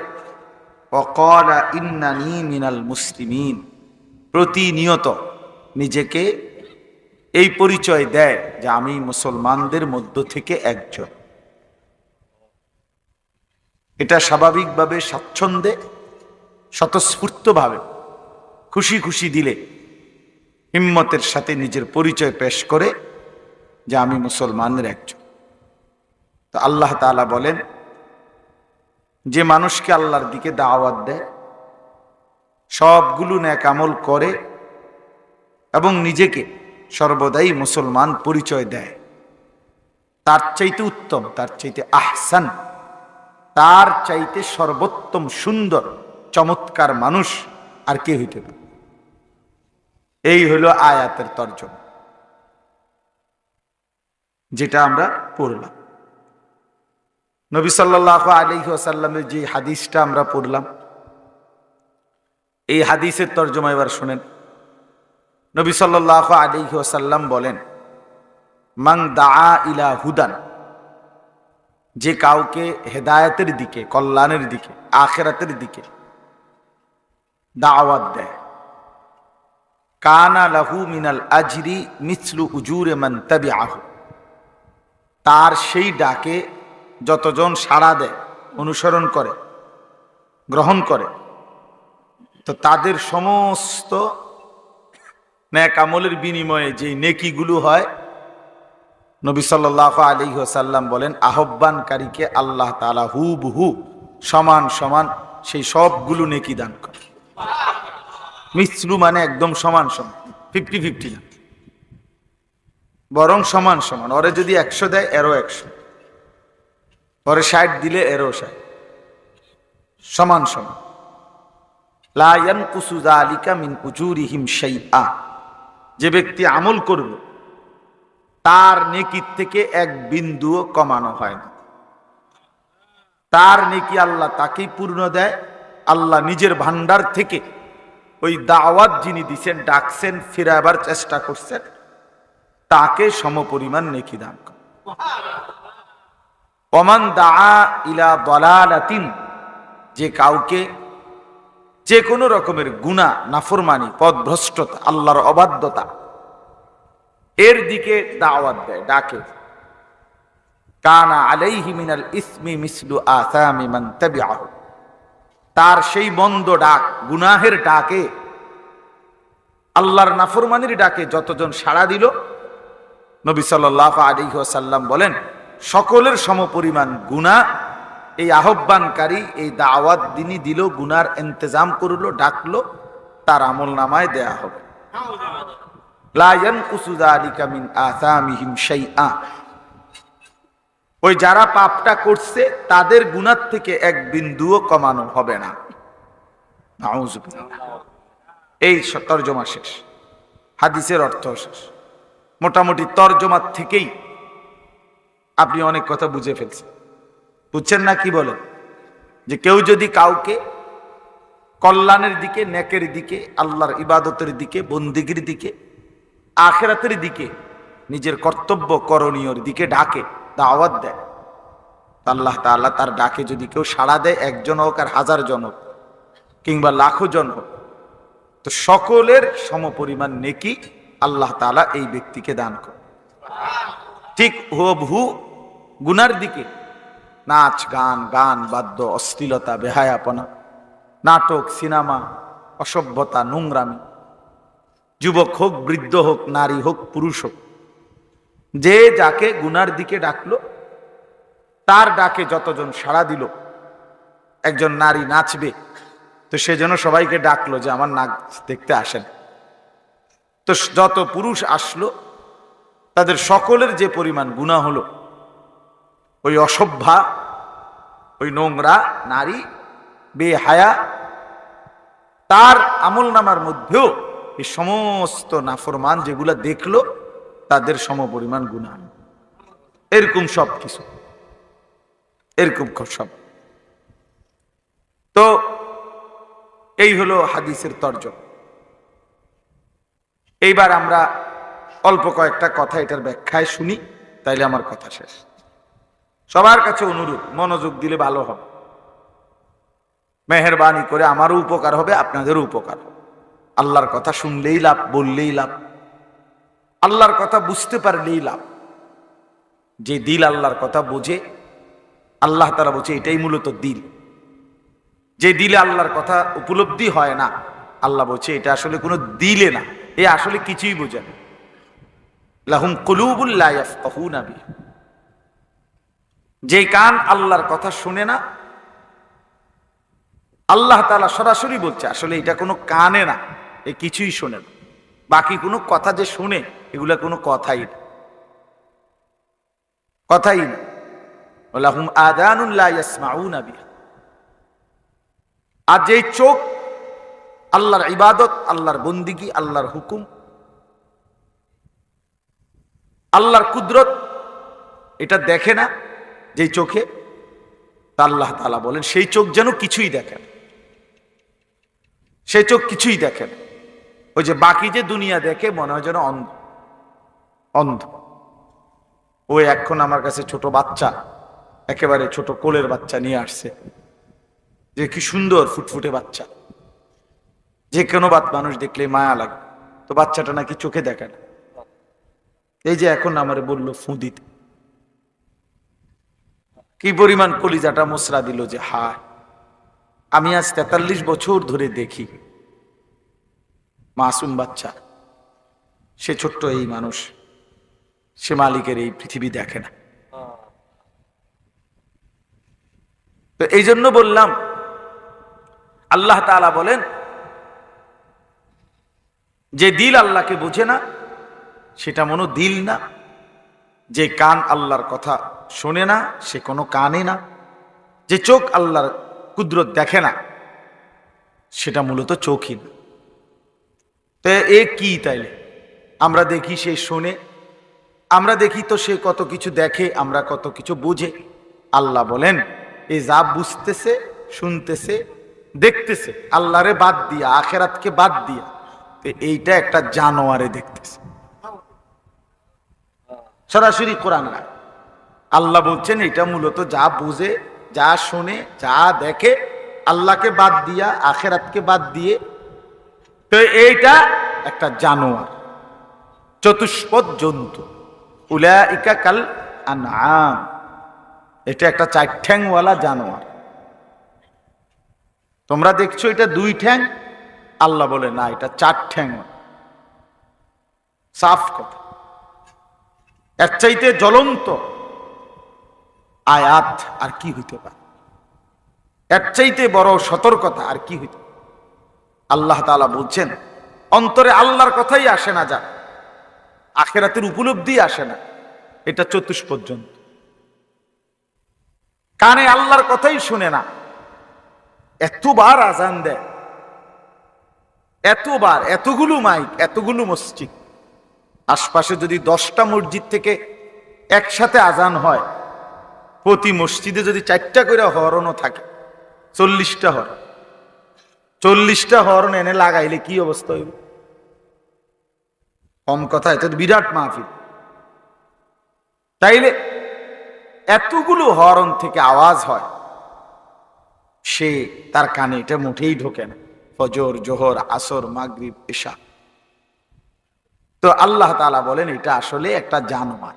ওয়া ক্বালা ইন্নানি মিনাল মুসলিমিন, প্রতিনিয়ত নিজেকে এই পরিচয় দেয় যে আমি মুসলমানদের মধ্য থেকে একজন। এটা স্বাভাবিকভাবে, স্বাচ্ছন্দ্যে, স্বতঃস্ফূর্তভাবে, খুশি খুশি দিলে, হিম্মতের সাথে নিজের পরিচয় পেশ করে যে আমি মুসলমানের একজন। তো আল্লাহ তাআলা বলেন, যে মানুষকে আল্লাহর দিকে দাওয়াত দেয়, সবগুলো নেক আমল করে এবং নিজেকে সর্বদাই মুসলমান পরিচয় দেয়, তার চাইতে উত্তম, তার চাইতে আহসান, তার চাইতে সর্বোত্তম, সুন্দর, চমৎকার মানুষ আর কে হইতে পারে? এই হলো আয়াতের তর্জমা, যেটা আমরা পড়লাম। নবী সাল্লাল্লাহু আলাইহি ওয়াসাল্লামের যে হাদিসটা আমরা পড়লাম, এই হাদিসের তর্জমা এবার শুনেন। নবী সাল্লাল্লাহু আলাইহি ওয়াসাল্লাম বলেন, মান দাআ ইলা হুদান, যে কাউকে হেদায়েতের দিকে, কল্যাণের দিকে, আখিরাতের দিকে দাওয়াত দেয়, কানা লাহু মিনাল আজরি মিসলু উজুরে মান তাবিআহু, তার সেই ডাকে যতজন সাড়া দেয়, অনুসরণ করে, গ্রহণ করে, তো তাদের সমস্ত নেক আমলের বিনিময়ে যে নেকিগুলো হয়, নবী সাল্লাল্লাহু আলাইহি ওয়াসাল্লাম বলেন, আহ্বানকারীকে আল্লাহ তাআলা হুবহু সমান সমান সেই সবগুলো নেকি দান করে। মিসলু মানে একদম সমান সমান, 50-50 না, বরং সমান সমান। ওরে যদি 100 দেয়, এরও 100, ওরে 60 দিলে এরও 60, সমান সমান। লা ইয়ানকুসু যালিকা মিন উজুরিহিম শাইআ, যে ব্যক্তি আমল করবে তার নেকির থেকে এক বিন্দুও কমানো হয় না, তার নেকি আল্লাহ তাকেই পূর্ণ দেয়। আল্লাহ নিজের ভান্ডার থেকে ওই দাওয়াত যিনি দিচ্ছেন, ডাকছেন, ফিরাবার চেষ্টা করছেন, তাকে সমপরিমাণ নেকি দান করে। ওমান দাআ ইলা দালালাতিন, যে কাউকে যে কোনো রকমের গুনাহ, নাফরমানি, পথভ্রষ্টতা, আল্লাহর অবাধ্যতা, এর দিকে দাওয়াত দেয়, ডাকে, কানা আলাইহি মিনাল ইসমি মিসলু আসামি মান তাবিআহু, তার সেই বন্ধ ডাক, গুনাহের ডাকে, আল্লাহর নাফরমানির ডাকে যতজন সাড়া দিল, নবী সাল্লাল্লাহু আলাইহি ওয়াসাল্লাম বলেন, সকলের সমপরিমাণ গুনাহ এই আহ্বানকারী, এই দাওয়াত যিনি দিল, গুনার ইন্তজাম করলো, ডাকলো, তার আমল নামায় দেয়া হবে। লা ইয়ানকুসু যালিকা মিন আসামিহিম শাইআ, ওই যারা পাপটা করছে তাদের গুনাহ থেকে এক বিন্দুও কমানো হবে না। নাউযুবিল্লাহ। এই তরজমা শেষ, হাদিসের অর্থ শেষ। মোটামুটি তরজমার থেকেই আপনি অনেক কথা বুঝে ফেলছেন। বুঝছেন না? কি বলেন? যে কেউ যদি কাউকে কল্যাণের দিকে, নেকের দিকে, আল্লাহর ইবাদতের দিকে, বন্দেগীর দিকে, আখিরাতের দিকে, নিজের কর্তব্য করণীয়র দিকে ডাকে, দাওয়াত দেয়, আল্লাহ তাআলা তার ডাকে যদি কেউ সাড়া দেয়, একজন হোক আর 1000 জন হোক কিংবা লাখো জন হোক, তো সকলের সমপরিমাণ নেকি আল্লাহ তাআলা এই ব্যক্তিকে দান করে। ঠিক হুবহু গুনার দিকে, নাচ গান, গান বাদ্য, অশ্লীলতা, বেহায়াপনা, নাটক, সিনেমা, অসভ্যতা, নোংরামি, যুবক হোক, বৃদ্ধ হোক, নারী হোক, পুরুষ হোক, যে যাকে গুনার দিকে ডাকলো, তার ডাকে যতজন সাড়া দিল, একজন নারী নাচবে, তো সেজন্য সবাইকে ডাকলো যে আমার নাচ দেখতে আসেন। তো তো যত পুরুষ আসলো তাদের সকলের যে পরিমাণ গুনাহ হলো, ওই অসভ্যা, ওই নোংরা নারী, বেহায়া, তার আমল নামার মধ্যেও এই সমস্ত নাফরমান যেগুলা দেখলো তাদের সমপরিমাণ গুনাহ। এরকম সব কিছু, এরকম সব। তো এই হলো হাদিসের তর্জমা। এইবার আমরা অল্প কয়েকটা কথা এটার ব্যাখ্যায় শুনি, তাইলে আমার কথা শেষ। সবার কাছে অনুরোধ, মনোযোগ দিলে ভালো হবে, মেহেরবানি করে আমারও উপকার হবে, আপনাদেরও উপকার হবে। আল্লাহর কথা শুনলেই লাভ, বললেই লাভ, আল্লাহর কথা বুঝতে পারলেই লাভ। যে দিল আল্লাহর কথা বোঝে, আল্লাহ তাআলা বলছে এটাই মূলত দিল। যে দিলে আল্লাহর কথা উপলব্ধি হয় না, আল্লাহ বলছে এটা আসলে কোনো দিলে না, এ আসলে কিছুই বোঝে না। লাহুম কুলুবুল লা ইয়াফকাহুনা বিহা, যে কান আল্লাহর কথা শুনে না, আল্লাহ তাআলা সরাসরি বলছে আসলে এটা কোনো কানে না, এ কিছুই শোনে না। বাকি কোনো কথা যে শুনে, এগুলা কোনো কথাই না, কথাই না। লাহুম আযানুন লা ইয়াসমাউনা বিহা। আর যেই চোখ আল্লাহর ইবাদত, আল্লাহর বন্দিগি, আল্লাহর হুকুম, আল্লাহর কুদরত এটা দেখে না, যেই চোখে, তা আল্লাহ তাআলা বলেন সেই চোখ যেন কিছুই দেখে না, সেই চোখ কিছুই দেখে না। ওই যে বাকি যে দুনিয়া দেখে মনে হয় যেন অন্ধ অন্ধ। ওই এখন আমার কাছে ছোট বাচ্চা, একেবারে ছোট কোলের বাচ্চা নিয়ে আসছে, যে কি সুন্দর ফুটফুটে বাচ্চা, যে কোনো মানুষ দেখলে মায়া লাগে। তো বাচ্চাটা নাকি চোখে দেখে না। এই যে এখন আমারে বললো ফু দিতে, কি পরিমাণ কলিজাটা মোসরা দিল যে হায়, আমি আজ 43 বছর ধরে দেখি মাসুম বাচ্চা, সে ছোট্ট এই মানুষ, সে মালিকের এই পৃথিবী দেখে না। তো এই জন্য বললাম, আল্লাহ তাআলা বলেন যে দিল আল্লাহকে বোঝে না, সেটা মনো দিল না। যে কান আল্লাহর কথা শোনে না, সে কোনো কানে না। যে চোখ আল্লাহর কুদরত দেখে না, সেটা মূলত চোখই না। তো এ কি তাইলে? আমরা দেখি সে শোনে, আমরা দেখি তো সে কত কিছু দেখে, আমরা কত কিছু বুঝে। আল্লাহ বলেন এই যা বুঝতেছে, শুনতেছে, দেখতেছে, আল্লাহরে বাদ দিয়া, আখেরাতকে বাদ দিয়া, তো এইটা একটা জানোয়ারে দেখতেছে। সরাসরি কোরআন না, আল্লাহ বলছেন এটা মূলত যা বুঝে, যা শোনে, যা দেখে, আল্লাহকে বাদ দিয়া, আখেরাতকে বাদ দিয়ে, তো এইটা একটা জানোয়ার, চতুষ্পদ জন্তু। উলাইকা কাল আনআম, এটা একটা 4 ঠ্যাংওয়ালা জানোয়ার। তোমরা দেখছো এটা 2 ঠ্যাং, আল্লাহ বলে না, এটা 4 ঠ্যাং। সাফ কথা। এর চাইতে জ্বলন্ত আয়াত আর কি হইতে পারে? এর চাইতে বড় সতর্কতা আর কি হইতে পারে? আল্লাহ তাআলা বলছেন অন্তরে আল্লাহর কথাই আসে না, যা আখিরাতের উপলব্ধি আসে না, এটা চতুষ্পদ জন্তু। কানে আল্লাহর কথাই শুনে না, এতবার আজান দেয়, এতবার, এতগুলো মাইক, এতগুলো মসজিদ, আশপাশে যদি 10টা মসজিদ থেকে একসাথে আজান হয়, প্রতি মসজিদে যদি 4টা করে হরনও থাকে, 40টা হরন, 40টা হরন এনে লাগাইলে কি অবস্থা হইব? কম কথা, এটা বিরাট মাহফিল। তাইলে এতগুলো হরন থেকে আওয়াজ হয়, সে তার কানে এটা মুঠেই ঢোকে না। ফজর, জোহর, আসর, মাগরিব, ইশা। তো আল্লাহ তাআলা বলেন এটা আসলে একটা জানোয়ার।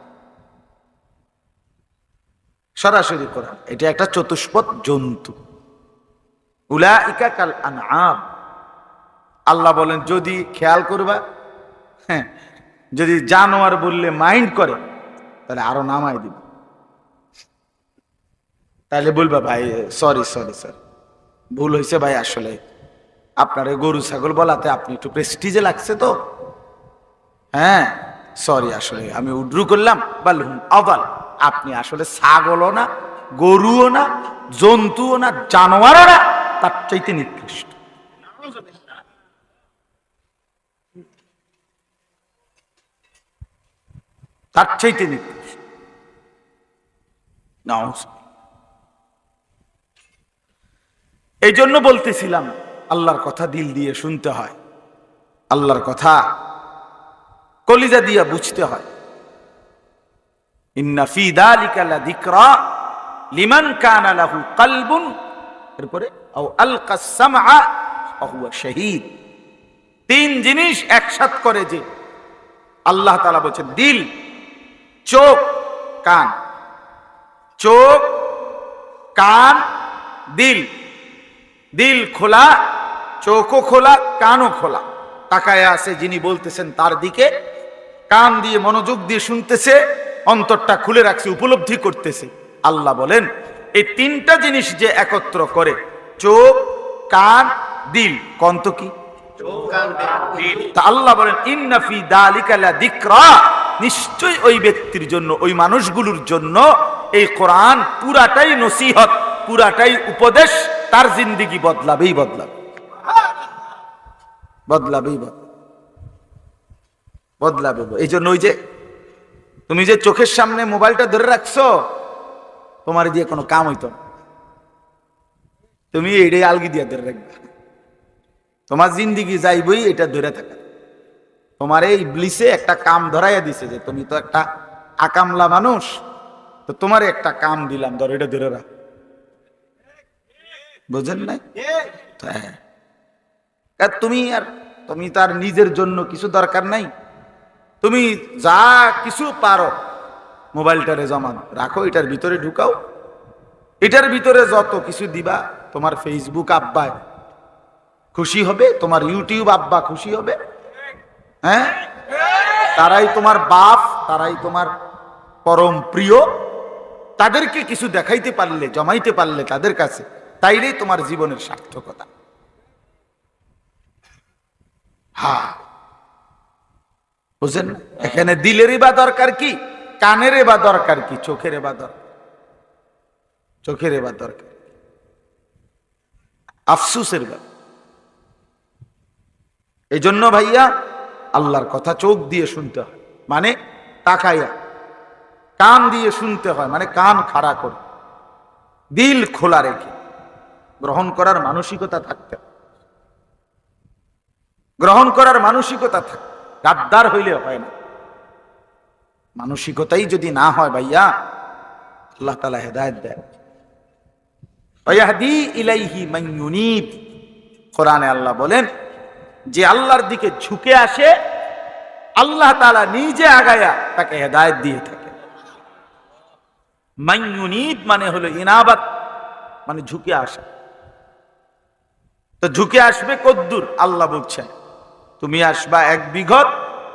সরাসরি কোরআন, এটা একটা চতুষ্পদ জন্তু। উলাইকা কাল আনআম। আল্লাহ বলেন যদি খেয়াল করবা, হ্যাঁ, যদি জানোয়ার বললে মাইন্ড করে, তাহলে আরো নামাই দিবা। তাহলে বলবা ভাই সরি সরি সরি, ভুল হয়েছে ভাই, আসলে আপনার গরু ছাগল বলাতে আপনি একটু প্রেস্টিজে লাগছে, তো হ্যাঁ সরি, আসলে আমি উড্রু করলাম। বালহুম আদাল, আপনি আসলে ছাগলও না, গরুও না, জন্তুও না, জানোয়ারও না, তার চাইতে নিকৃষ্ট। তার চাইতে নিকৃষ্ট। এই জন্য বলতেছিলাম আল্লাহর কথা দিল দিয়ে শুনতে হয়, আল্লাহর কথা কলিজা দিয়া বুঝতে হয়। ইন্না ফি যালিকা লাযিকরা লিমান কানা লাহু কলবুন, এরপরে আও আলকাস সামআ ওয়া হুয়া শাহীদ। তিন জিনিস একসাথে করে যে আল্লাহ তাআলা বলেছেন, দিল, চোখ, কান। চোখ, কান, দিল। দিল খোলা, চোখও খোলা, কানও খোলা, তাকায় আছে যিনি বলতেছেন তার দিকে, কান দিয়ে মনোযোগ দিয়ে শুনতেছে, অন্তরটা খুলে রাখছে, উপলব্ধি করতেছে। আল্লাহ বলেন এই তিনটা জিনিস যে একত্র করে, চোখ, কান, দিল, কন্ত কি? তা আল্লাহ বলেন ইন্না ফি যালিকা লাযিকরা, নিশ্চয় ওই ব্যক্তির জন্য, ওই মানুষগুলোর জন্য এই কোরআন পুরাটাই নসিহত, পুরাটাই উপদেশ। তার জিন্দেগি বদলাবেই বদলাবে, বদলাবেই বদলাবে। এই জন্য ওই যে তুমি যে চোখের সামনে মোবাইলটা ধরে রাখছো, তোমার দিয়ে কোনো কাম হইতো না, তুমি এটাই আলগি দিয়ে ধরে রাখবে। তোমার জিন্দিগি যাইবই এটা ধরে থাকা। তোমার এই ইবলিসে একটা কাম ধরাইয়া দিছে যে তুমি তো একটা আকামলা মানুষ, তো তোমার একটা কাম দিলাম, ধর এটা ধরে রাখ। বুঝেন নাই? তুমি তার নিজের জন্য কিছু দরকার নাই, তুমি যা কিছু পারো মোবাইলটারে জমা রাখো, এটার ভিতরে ঢুকাও, এটার ভিতরে যত কিছু দিবা, তোমার ফেসবুক আব্বা খুশি হবে, তোমার ইউটিউব আব্বা খুশি হবে। হ্যাঁ, তারাই তোমার বাপ, তারাই তোমার পরম প্রিয়। তাদেরকে কিছু দেখাইতে পারলে, জমাইতে পারলে তাদের কাছে, তাইলেই তোমার জীবনের সার্থকতা। হ্যাঁ, বুঝেন? এখানে দিলেরই বা দরকার কি, কানের বা দরকার কি, চোখের বা দরকার, চোখের বা দরকার, আফসুসের ব্যাপার। এই জন্য ভাইয়া আল্লাহর কথা চোখ দিয়ে শুনতে হয়, মানে তাকাইয়া। কান দিয়ে শুনতে হয়, মানে কান খাড়া করে, দিল খোলা রেখে গ্রহণ করার মানসিকতা থাকতে, গ্রহণ করার মানসিকতা থাকে। গাদ্দার হইলে হয় না, মানসিকতাই যদি না হয় ভাইয়া, আল্লাহ তাআলা হেদায়েত দেন। ওয়াহদি ইলাইহি মান ইউনিব, কোরআনে আল্লাহ বলেন যে আল্লাহর দিকে ঝুঁকে আসে, আল্লাহ তাআলা নিজে আগায়া তাকে হেদায়েত দিয়ে থাকে। মান ইউনিব মানে হলো ইনাবাত, মানে ঝুঁকে আসা। তো ঝুঁকে আসবে কদ্দুর? আল্লাহ বলছেন তুমি আসবা 1 বিঘত,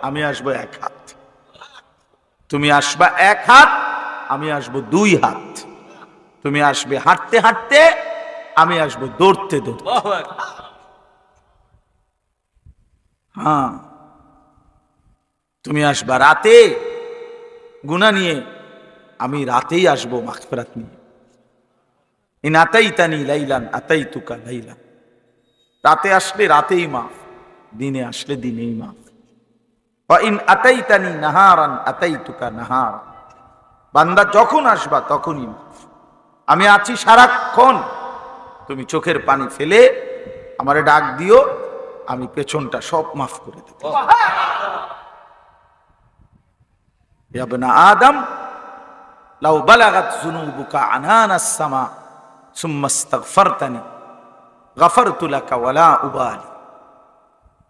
আমি আসবো 1 হাত। তুমি আসবা 1 হাত, আমি আসবো 2 হাত। তুমি আসবে হাঁটতে হাঁটতে, আমি আসবো দৌড়তে দৌড়তে। হ্যাঁ, তুমি আসবা রাতে গুনাহ নিয়ে, আমি রাতেই আসবো মাগফিরাত নিয়ে। ইন আতাইতানি লাইলান আতাইতুকা লাইলান, রাতে আসলে রাতেই মাফ, দিনে আসলে দিনেই মাফ। ওয়া ইন আতাইতানি নাহারান আতাইতুকা নাহারা, বান্দা যখন আসবা তখনই মাফ। আমি আছি সারাক্ষণ, তুমি চোখের পানি ফেলে আমারে ডাক দিও, আমি পেছনটা সব মাফ করে দেব। ইয়া বনা আদম লাউ বালাগাত যুনুবুকা আনানাস সামা সুম্মা ইস্তাগফারতানি গাফারতু লাকা ওয়ালা উবালি।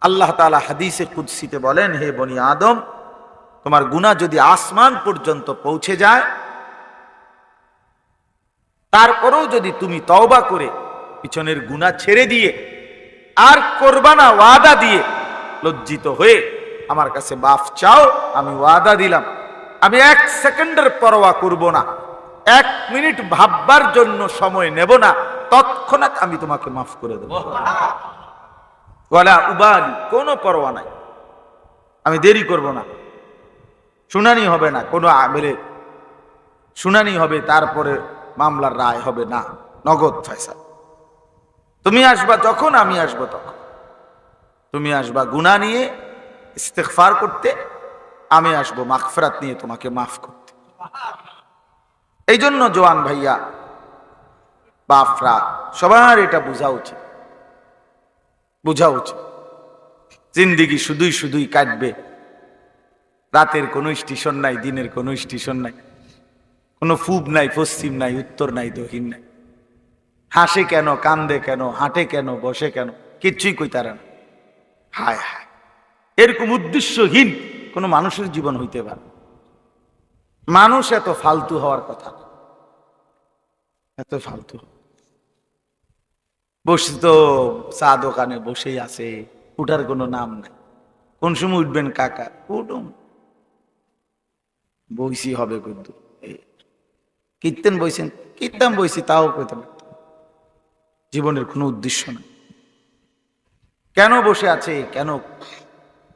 আল্লাহ তাআলা হাদিসে কুদসিতে বলেন, হে বনি আদম, তোমার গুনাহ যদি আসমান পর্যন্ত পৌঁছে যায়, তারপরেও যদি তুমি তওবা করে পিছনের গুনাহ ছেড়ে দিয়ে আর করবা না, ওয়াদা দিয়ে লজ্জিত হয়ে আমার কাছে মাফ চাও, আমি ওয়াদা দিলাম আমি 1 সেকেন্ডের পরোয়া করব না, 1 মিনিট ভাববার জন্য সময় নেব না, তৎক্ষণাৎ আমি তোমাকে মাফ করে দেব। ওয়ালা উবালি, কোনো পরোয়া নাই। আমি দেরি করব না, শুনানি হবে না, কোনো আমেলে শুনানি হবে, তারপরে মামলার রায় হবে না, নগদ ফয়সালা। তুমি আসবা যখন, আমি আসবো তখন। তুমি আসবা গুনাহ নিয়ে ইস্তেগফার করতে, আমি আসবো মাগফিরাত নিয়ে তোমাকে মাফ করতে। এই জন্য জওয়ান ভাইয়া, বাপরা, সবার এটা বোঝা উচিত, বোঝা উচিত। জিন্দেগি শুধুই শুধুই কাটবে, রাতের কোনো স্টেশন নাই, দিনের কোনো স্টেশন নাই, কোনো পূব নাই, পশ্চিম নাই, উত্তর নাই, দক্ষিণ নাই। হাসে কেন, কান্দে কেন, হাঁটে কেন, বসে কেন, কিচ্ছুই কইতারা না। হায় হায়, এরকম উদ্দেশ্যহীন কোন মানুষের জীবন হইতে পারে? মানুষ এত ফালতু হওয়ার কথা না, এত ফালতু। বসে তো চা দোকানে বসেই আছে, উঠার কোনো নাম নাই। কোন সময় উঠবেন কাকা? উঠুন, বইসি হবে কিন্তু। কীর্তন বইছেন, কীর্তন বইছি, তাও কইতে না। জীবনের কোনো উদ্দেশ্য নেই। কেন বসে আছে? কেন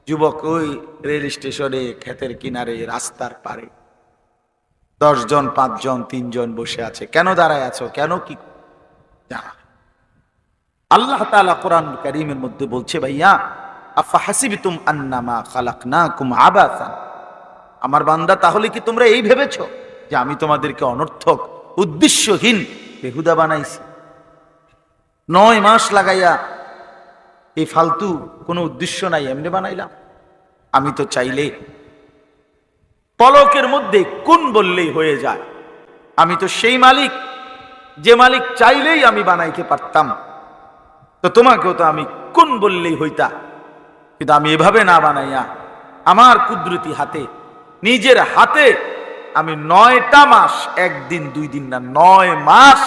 যুবক ওই রেল স্টেশনে, ক্ষেতের কিনারে, রাস্তার পারে 10 জন, 5 জন, 3 জন বসে আছে? কেন দাঁড়ায় আছো? কেন কি জানা? আল্লাহ তাআলা কোরআন কারীমের মধ্যে বলছে, ভাইয়া আফাহাসিবতুম আন্নামা খালাকনাকুম আবাসা, আমার বান্দা, তাহলে কি তোমরা এই ভেবেছো যে আমি তোমাদেরকে অনর্থক, উদ্দেশ্যহীন, বেহুদা বানাইছি? 9 মাস লাগাইয়া এই ফালতু কোনো উদ্দেশ্য নাই, এমনি বানাইলাম? আমি তো চাইলে পলকের মধ্যে কোন বললেই হয়ে যায়। আমি তো সেই মালিক, যে মালিক চাইলেই আমি বানাইতে পারতাম। তো তোমাকেও তো আমি কোন বললেই হইতা, কিন্তু আমি এভাবে না বানাইয়া আমার কুদরতি হাতে, নিজের হাতে আমি 9টা মাস, 1 দিন 2 দিন না, 9 মাস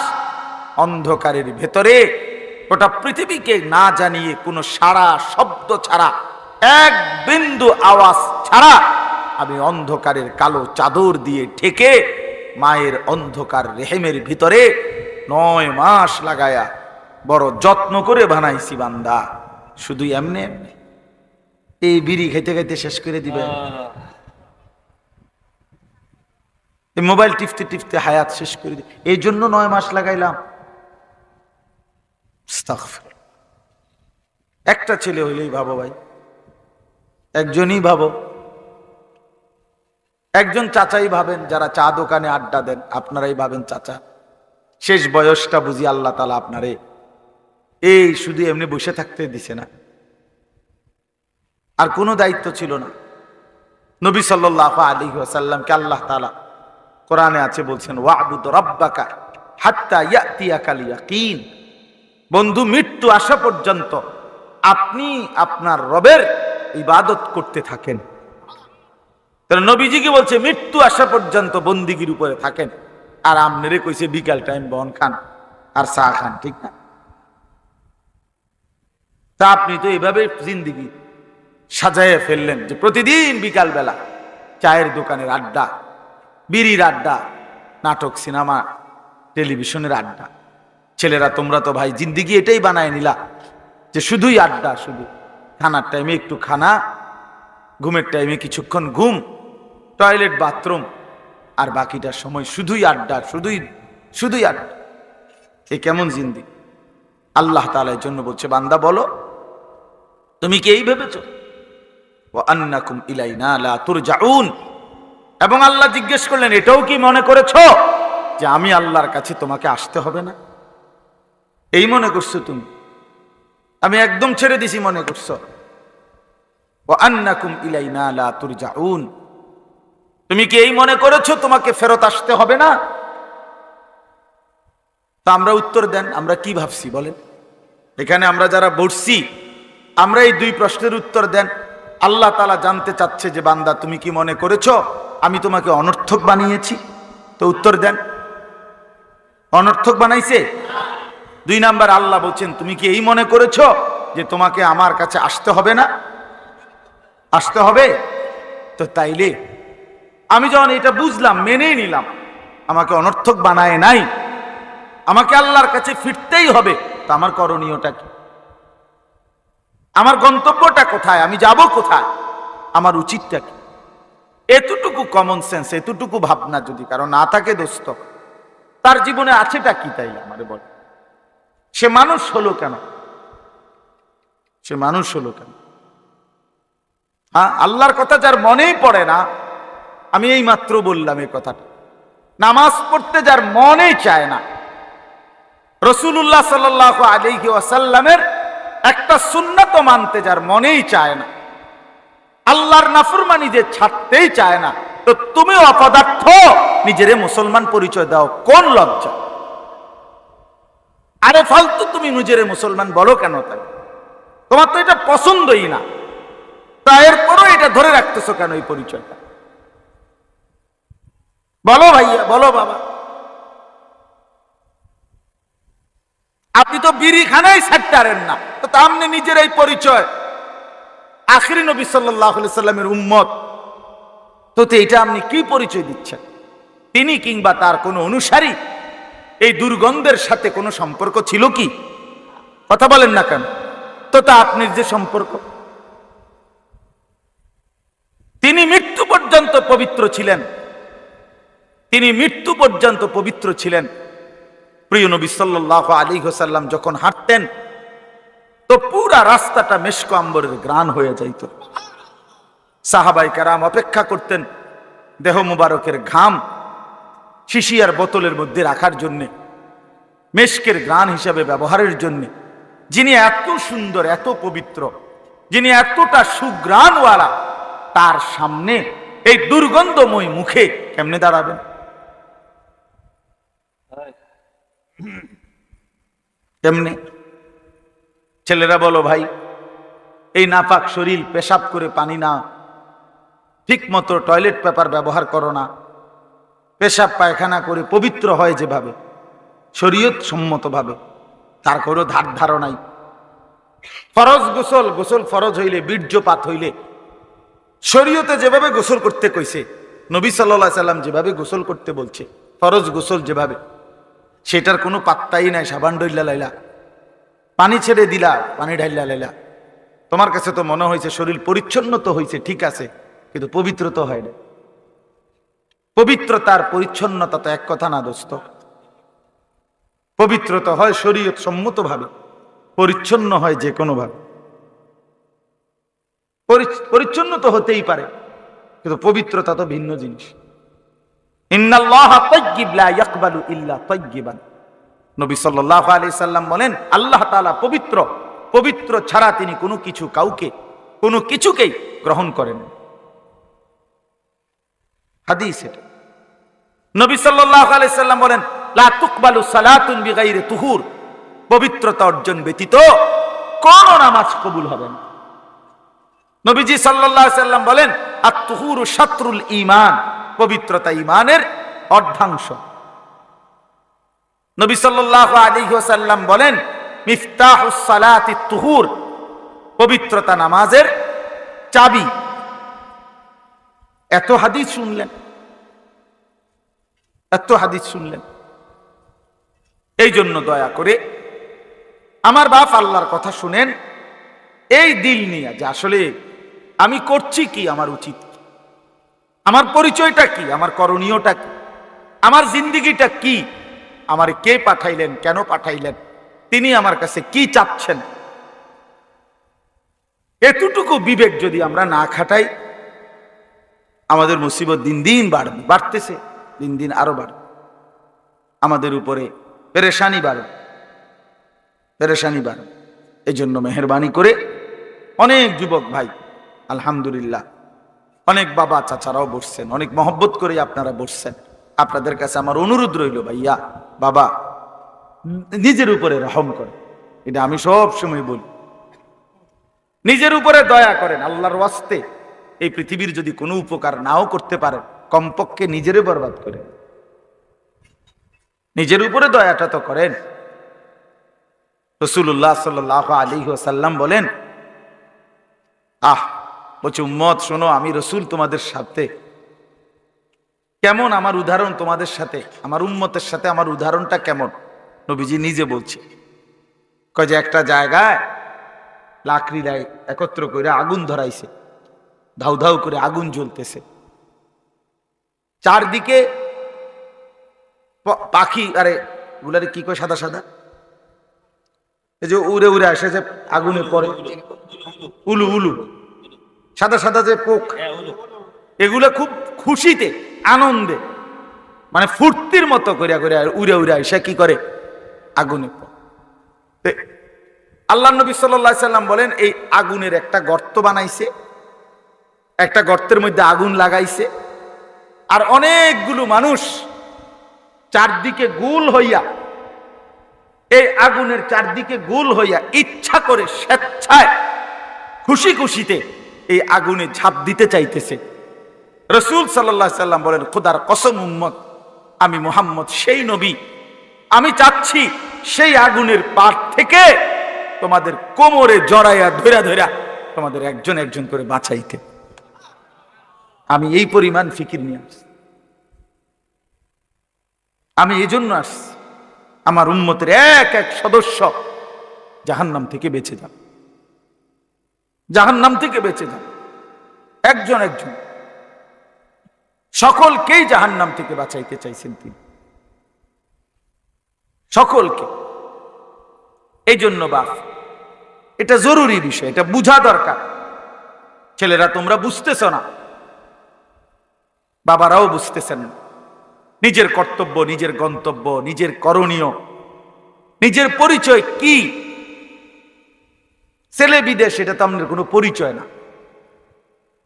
অন্ধকারের ভেতরে, গোটা পৃথিবীকে না জানিয়ে, কোনো সারা শব্দ ছাড়া, এক বিন্দু আওয়াজ ছাড়া, আমি অন্ধকারের কালো চাদর দিয়ে ঢেকে মায়ের অন্ধকার রেহেমের ভিতরে 9 মাস লাগায়া বড় যত্ন করে বানাইছি বান্দা। শুধু এমনি এমনি এই বিড়ি খাইতে খাইতে শেষ করে দিবে, এই মোবাইল টিপতে টিপতে হায়াত শেষ করে দিবে, এই জন্য 9 মাস লাগাইলাম? একটা ছেলে হইলেই ভাবো ভাই, একজনই ভাবো, একজন চাচাই ভাবেন। যারা চা দোকানে আড্ডা দেন, আপনারাই ভাবেন চাচা। শেষ বয়সটা বুঝি আল্লাহ তাআলা আপনারে এই শুধু এমনি বসে থাকতে দিছে না, আর কোনো দায়িত্ব ছিল না। নবী সাল্লাল্লাহু আলাইহি ওয়াসাল্লামকে আল্লাহ তাআলা কোরআনে আছে বলছেন, ওয়া'বুদ রাব্বাকা হাত্তা ইয়াতিয়াকাল ইয়াকিন। বন্ধু, মৃত্যু আসা পর্যন্ত আপনি আপনার রবের ইবাদত করতে থাকেন। তাহলে নবীজি কি বলছে? মৃত্যু আসা পর্যন্ত বন্দিগির উপরে থাকেন। আর আমনেরে কইছে বিকাল টাইম বন খান আর চা খান, ঠিক না? তা আপনি তো এইভাবে জিন্দেগি সাজাইয়া ফেললেন যে প্রতিদিন বিকাল বেলা চায়ের দোকানের আড্ডা, বিড়ির আড্ডা, নাটক, সিনেমা, টেলিভিশনের আড্ডা। ছেলেরা তোমরা তো ভাই জিন্দেগি এটাই বানায় নিলা যে শুধুই আড্ডা, শুধু খানার টাইমে একটু খানা, ঘুমের টাইমে কিছুক্ষণ ঘুম, টয়লেট, বাথরুম, আর বাকিটার সময় শুধুই আড্ডা, শুধুই শুধুই আড্ডা। এ কেমন জিন্দেগি? আল্লাহ তাআলা এর জন্য বলছে, বান্দা বলো, তুমি কি এই ভেবেছো? ওয়া আন্নাকুম ইলাইনা লা তুরজাউন। এবং আল্লাহ জিজ্ঞেস করলেন, এটাও কি মনে করেছো যে আমি আল্লাহর কাছে তোমাকে আসতে হবে না? এই মনে করছো তুমি? আমি একদম ছেড়ে দিছি মনে করছো? ওয়া আন্নাকুম ইলাইনা লা তুরজাউন। তুমি কি এই মনে করেছো তোমাকে ফেরত আসতে হবে না? তা আমরা উত্তর দেন, আমরা কি ভাবছি বলেন? এখানে আমরা যারা বসছি, আমরা এই 2 প্রশ্নের উত্তর দেন। আল্লাহ তাআলা জানতে চাচ্ছে যে বান্দা, তুমি কি মনে করেছো আমি তোমাকে অনর্থক বানিয়েছি? তো উত্তর দেন, অনর্থক বানাইছে? 2 নাম্বার, আল্লাহ বলছেন, তুমি কি এই মনে করেছো যে তোমাকে আমার কাছে আসতে হবে না? আসতে হবে। তো তাইলে আমি যখন এটা বুঝলাম, মেনেই নিলাম, আমাকে অনর্থক বানায় নাই, আমাকে আল্লাহর কাছে ফিরতেই হবে, তা আমার করণীয়টা কি? আমার গন্তব্যটা কোথায়? আমি যাব কোথায়? আমার উচিতটা কি? এতটুকু কমন সেন্স, এতটুকু ভাবনা যদি কারো না থাকে দোস্ত, তার জীবনে আছেটা কি? তাই আমারে বল, সে মানুষ হলো কেন? সে মানুষ হলো কেন? হ্যাঁ, আল্লাহর কথা যার মনেই পড়ে না, আমি এই মাত্র বললাম এই কথাটা, নামাজ পড়তে যার মনেই চায় না, রাসূলুল্লাহ সাল্লাল্লাহু আলাইহি ওয়াসাল্লামের একটা সুন্নাত মানতে যার মনেই চায় না, আল্লাহর নাফরমানি যে ছাড়তেই চায় না, তো তুমিও অপদার্থ নিজেরে মুসলমান পরিচয় দাও, কোন লজ্জা? আরে ফালতু তুমি নিজেরে মুসলমান বলো কেন? তাই তোমার তো এটা পছন্দই না, তা এরপরও এটা ধরে রাখতেছো কেন এই পরিচয়টা? বলো ভাইয়া, বলো বাবা। আপনি তো বিড়িখানাই ছাড়তারেন না, তো আপনি নিজের এই পরিচয় আখিরি নবী সাল্লাল্লাহু আলাইহি সাল্লামের উম্মত, তো এটা আপনি কি পরিচয় দিচ্ছেন? তিনি কিংবা তার কোনো অনুসারী এই দুর্গন্ধের সাথে কোনো সম্পর্ক ছিল কি? কথা বলেন না কেন? তো তা আপনার যে সম্পর্ক, তিনি মৃত্যু পর্যন্ত পবিত্র ছিলেন, তিনি মৃত্যু পর্যন্ত পবিত্র ছিলেন। প্রিয় নবী সাল্লাল্লাহু আলাইহি ওয়াসাল্লাম যখন হাঁটতেন তো পুরা রাস্তাটা মেশক আম্বরের ঘ্রাণ হয়ে যাইত। সাহাবায়ে কেরাম অপেক্ষা করতেন দেহ মুবারকের ঘাম শিশিয়ার বোতলের মধ্যে রাখার জন্য, মেশকের ঘ্রাণ হিসাবে ব্যবহারের জন্য। যিনি এত সুন্দর, এত পবিত্র, যিনি এতটা সুঘ্রাণওয়ালা, তার সামনে এই দুর্গন্ধময় মুখে কেমনে দাঁড়াবেন? কেমনে? ছেলেরা বলো ভাই, এই নাপাক শরীর পেশাব করে পানি না, ঠিক মতো টয়লেট পেপার ব্যবহার করো না, পেশাব পায়খানা করে পবিত্র হয় যেভাবে শরীয়ত সম্মতভাবে, তার কোনো ধারণাই। ফরজ গোসল, গোসল ফরজ হইলে, বীর্যপাত হইলে শরীয়তে যেভাবে গোসল করতে কইছে, নবী সাল্লাল্লাহু আলাইহি সাল্লাম যেভাবে গোসল করতে বলছে, ফরজ গোসল যেভাবে, সেটার কোনো পাত্তাই নাই। সাবান ডইল্লা লাইলা, পানি ছেড়ে দিলা, পানি ঢাইল্লা লাইলা, তোমার কাছে তো মনে হয়েছে শরীর পরিচ্ছন্ন তো হয়েছে, ঠিক আছে, কিন্তু পবিত্র তো হয় না। পবিত্রতার পরিচ্ছন্নতা তো এক কথা না দোস্ত। পবিত্রতা হয় শরীয়ত সম্মত ভাবে, পরিচ্ছন্ন হয় যে কোনো ভাবে। পরিচ্ছন্ন তো হতেই পারে, কিন্তু পবিত্রতা তো ভিন্ন জিনিস। ইন্নাল্লাহা তাইয়্যিব লা ইয়াকবালু ইল্লা তাইয়্যিবান। নবী সাল্লাল্লাহু আলাইহি সাল্লাম বলেন, আল্লাহ তাআলা পবিত্র, পবিত্র ছাড়া তিনি কোনো কিছু, কাউকে, কোনো কিছুকেই গ্রহণ করেন। হাদিস এটা। নবী সাল্লাল্লাহু আলাইহি সাল্লাম বলেন, লা তুকবালু সালাতুন বিগাইরি তুহুর। পবিত্রতা অর্জন ব্যতীত কোন নামাজ কবুল হবে না। নবীজি সাল্লাল্লাহু আলাইহি সাল্লাম বলেন, আত-তুহুরু শাতরুল ঈমান। পবিত্রতা ঈমানের অর্ধাংশ। নবী সাল্লাল্লাহু আলাইহি ওয়াসাল্লাম বলেন, মিফতাহুস সালাতি তুহুর। পবিত্রতা নামাজের চাবি। এত হাদিস শুনলেন, এত হাদিস শুনলেন। এই জন্য দয়া করে আমার বাপ আল্লাহর কথা শুনেন, এই দিল নিয়ে যে আসলে আমি করছি কি, আমার উচিত কি, আমার পরিচয়টা কি, আমার করণীয়টা কি, আমার জিন্দেগিটা কি, আমার কে পাঠাইলেন, কেন পাঠাইলেন, তিনি আমার কাছে কি চাচ্ছেন, এতটুকু বিবেক যদি আমরা না খাটাই, আমাদের মুসিবত দিন দিন বাড়বে, বাড়তেছে, দিন দিন আরো বাড়বে। আমাদের উপরে পেরেশানি বাড়বে, পেরেশানি বাড়বে। এই জন্য মেহেরবানি করে অনেক যুবক ভাই, আলহামদুলিল্লাহ, অনেক বাবা চাচারাও বসছেন, অনেক মহব্বত করে আপনারা বসছেন। আপনাদের কাছে আমার অনুরোধ রইল, ভাইয়া, বাবা, নিজের উপরে রহম করেন। এটা আমি সব সময় বলি, নিজের উপরে দয়া করেন। আল্লাহর ওয়াস্তে এই পৃথিবীর যদি কোনো উপকার নাও করতে পারেন, কমপক্ষে নিজেরে বরবাদ করেন, নিজের উপরে দয়াটা তো করেন। রাসূলুল্লাহ সাল্লাল্লাহু আলাইহি ওয়াসাল্লাম বলেন, বলছে উম্মত শোনো, আমি রসুল তোমাদের সাথে কেমন, আমার উদাহরণ তোমাদের সাথে, আমার উম্মতের সাথে আমার উদাহরণটা কেমন, নবীজি নিজে বলছে। কয় যে একটা জায়গায় লাকড়ি একত্র করে আগুন ধরাইছে, ধাউ ধাউ করে আগুন জ্বলতেছে, চারদিকে পাখি, আরে গুলারে কি কয়, সাদা সাদা, এই যে উড়ে উড়ে আসে যে আগুনে পড়ে, উলু উলু, সাদা সাদা যে পোক, এগুলা খুব খুশিতে আনন্দে মানে ফুর্তির মতো করিয়া করিয়া উড়ে উড়ে আসে কি করে, আগুনে পড়ে। আল্লাহ নবী সাল্লাল্লাহু আলাইহি সাল্লাম বলেন, এই আগুনের একটা গর্ত বানাইছে, একটা গর্তের মধ্যে আগুন লাগাইছে, আর অনেকগুলো মানুষ চারদিকে গোল হইয়া, এই আগুনের চারদিকে গোল হইয়া ইচ্ছা করে স্বেচ্ছায় খুশি খুশিতে এই আগুনে ঝাঁপ দিতে চাইতেছে। রাসূল সাল্লাল্লাহু আলাইহি সাল্লাম বলেন, খোদার কসম উম্মত, আমি মুহাম্মদ সেই নবী, আমি চাচ্ছি সেই আগুনের পার থেকে তোমাদের কোমরে জড়াইয়া ধইরা ধইরা তোমাদের একজন একজন করে বাঁচাইতে। আমি এই পরিমাণ ফিকির নিয়ে আসছি, আমি এই জন্য আসছি আমার উম্মতের এক এক সদস্য জাহান্নাম থেকে বেঁচে যান, জাহান্নাম থেকে বেঁচে যান, একজন একজন সকলকেই জাহান্নাম থেকে বাঁচাইতে চাইছেন তিনি, সকলকে। এই জন্য বাপ, এটা জরুরি বিষয়, এটা বুঝা দরকার। ছেলেরা তোমরা বুঝতেছ না, বাবারাও বুঝতেছেন না। নিজের কর্তব্য, নিজের গন্তব্য, নিজের করণীয়, নিজের পরিচয় কি। ছেলে বিদেশ, এটা তো আপনার কোনো পরিচয় না।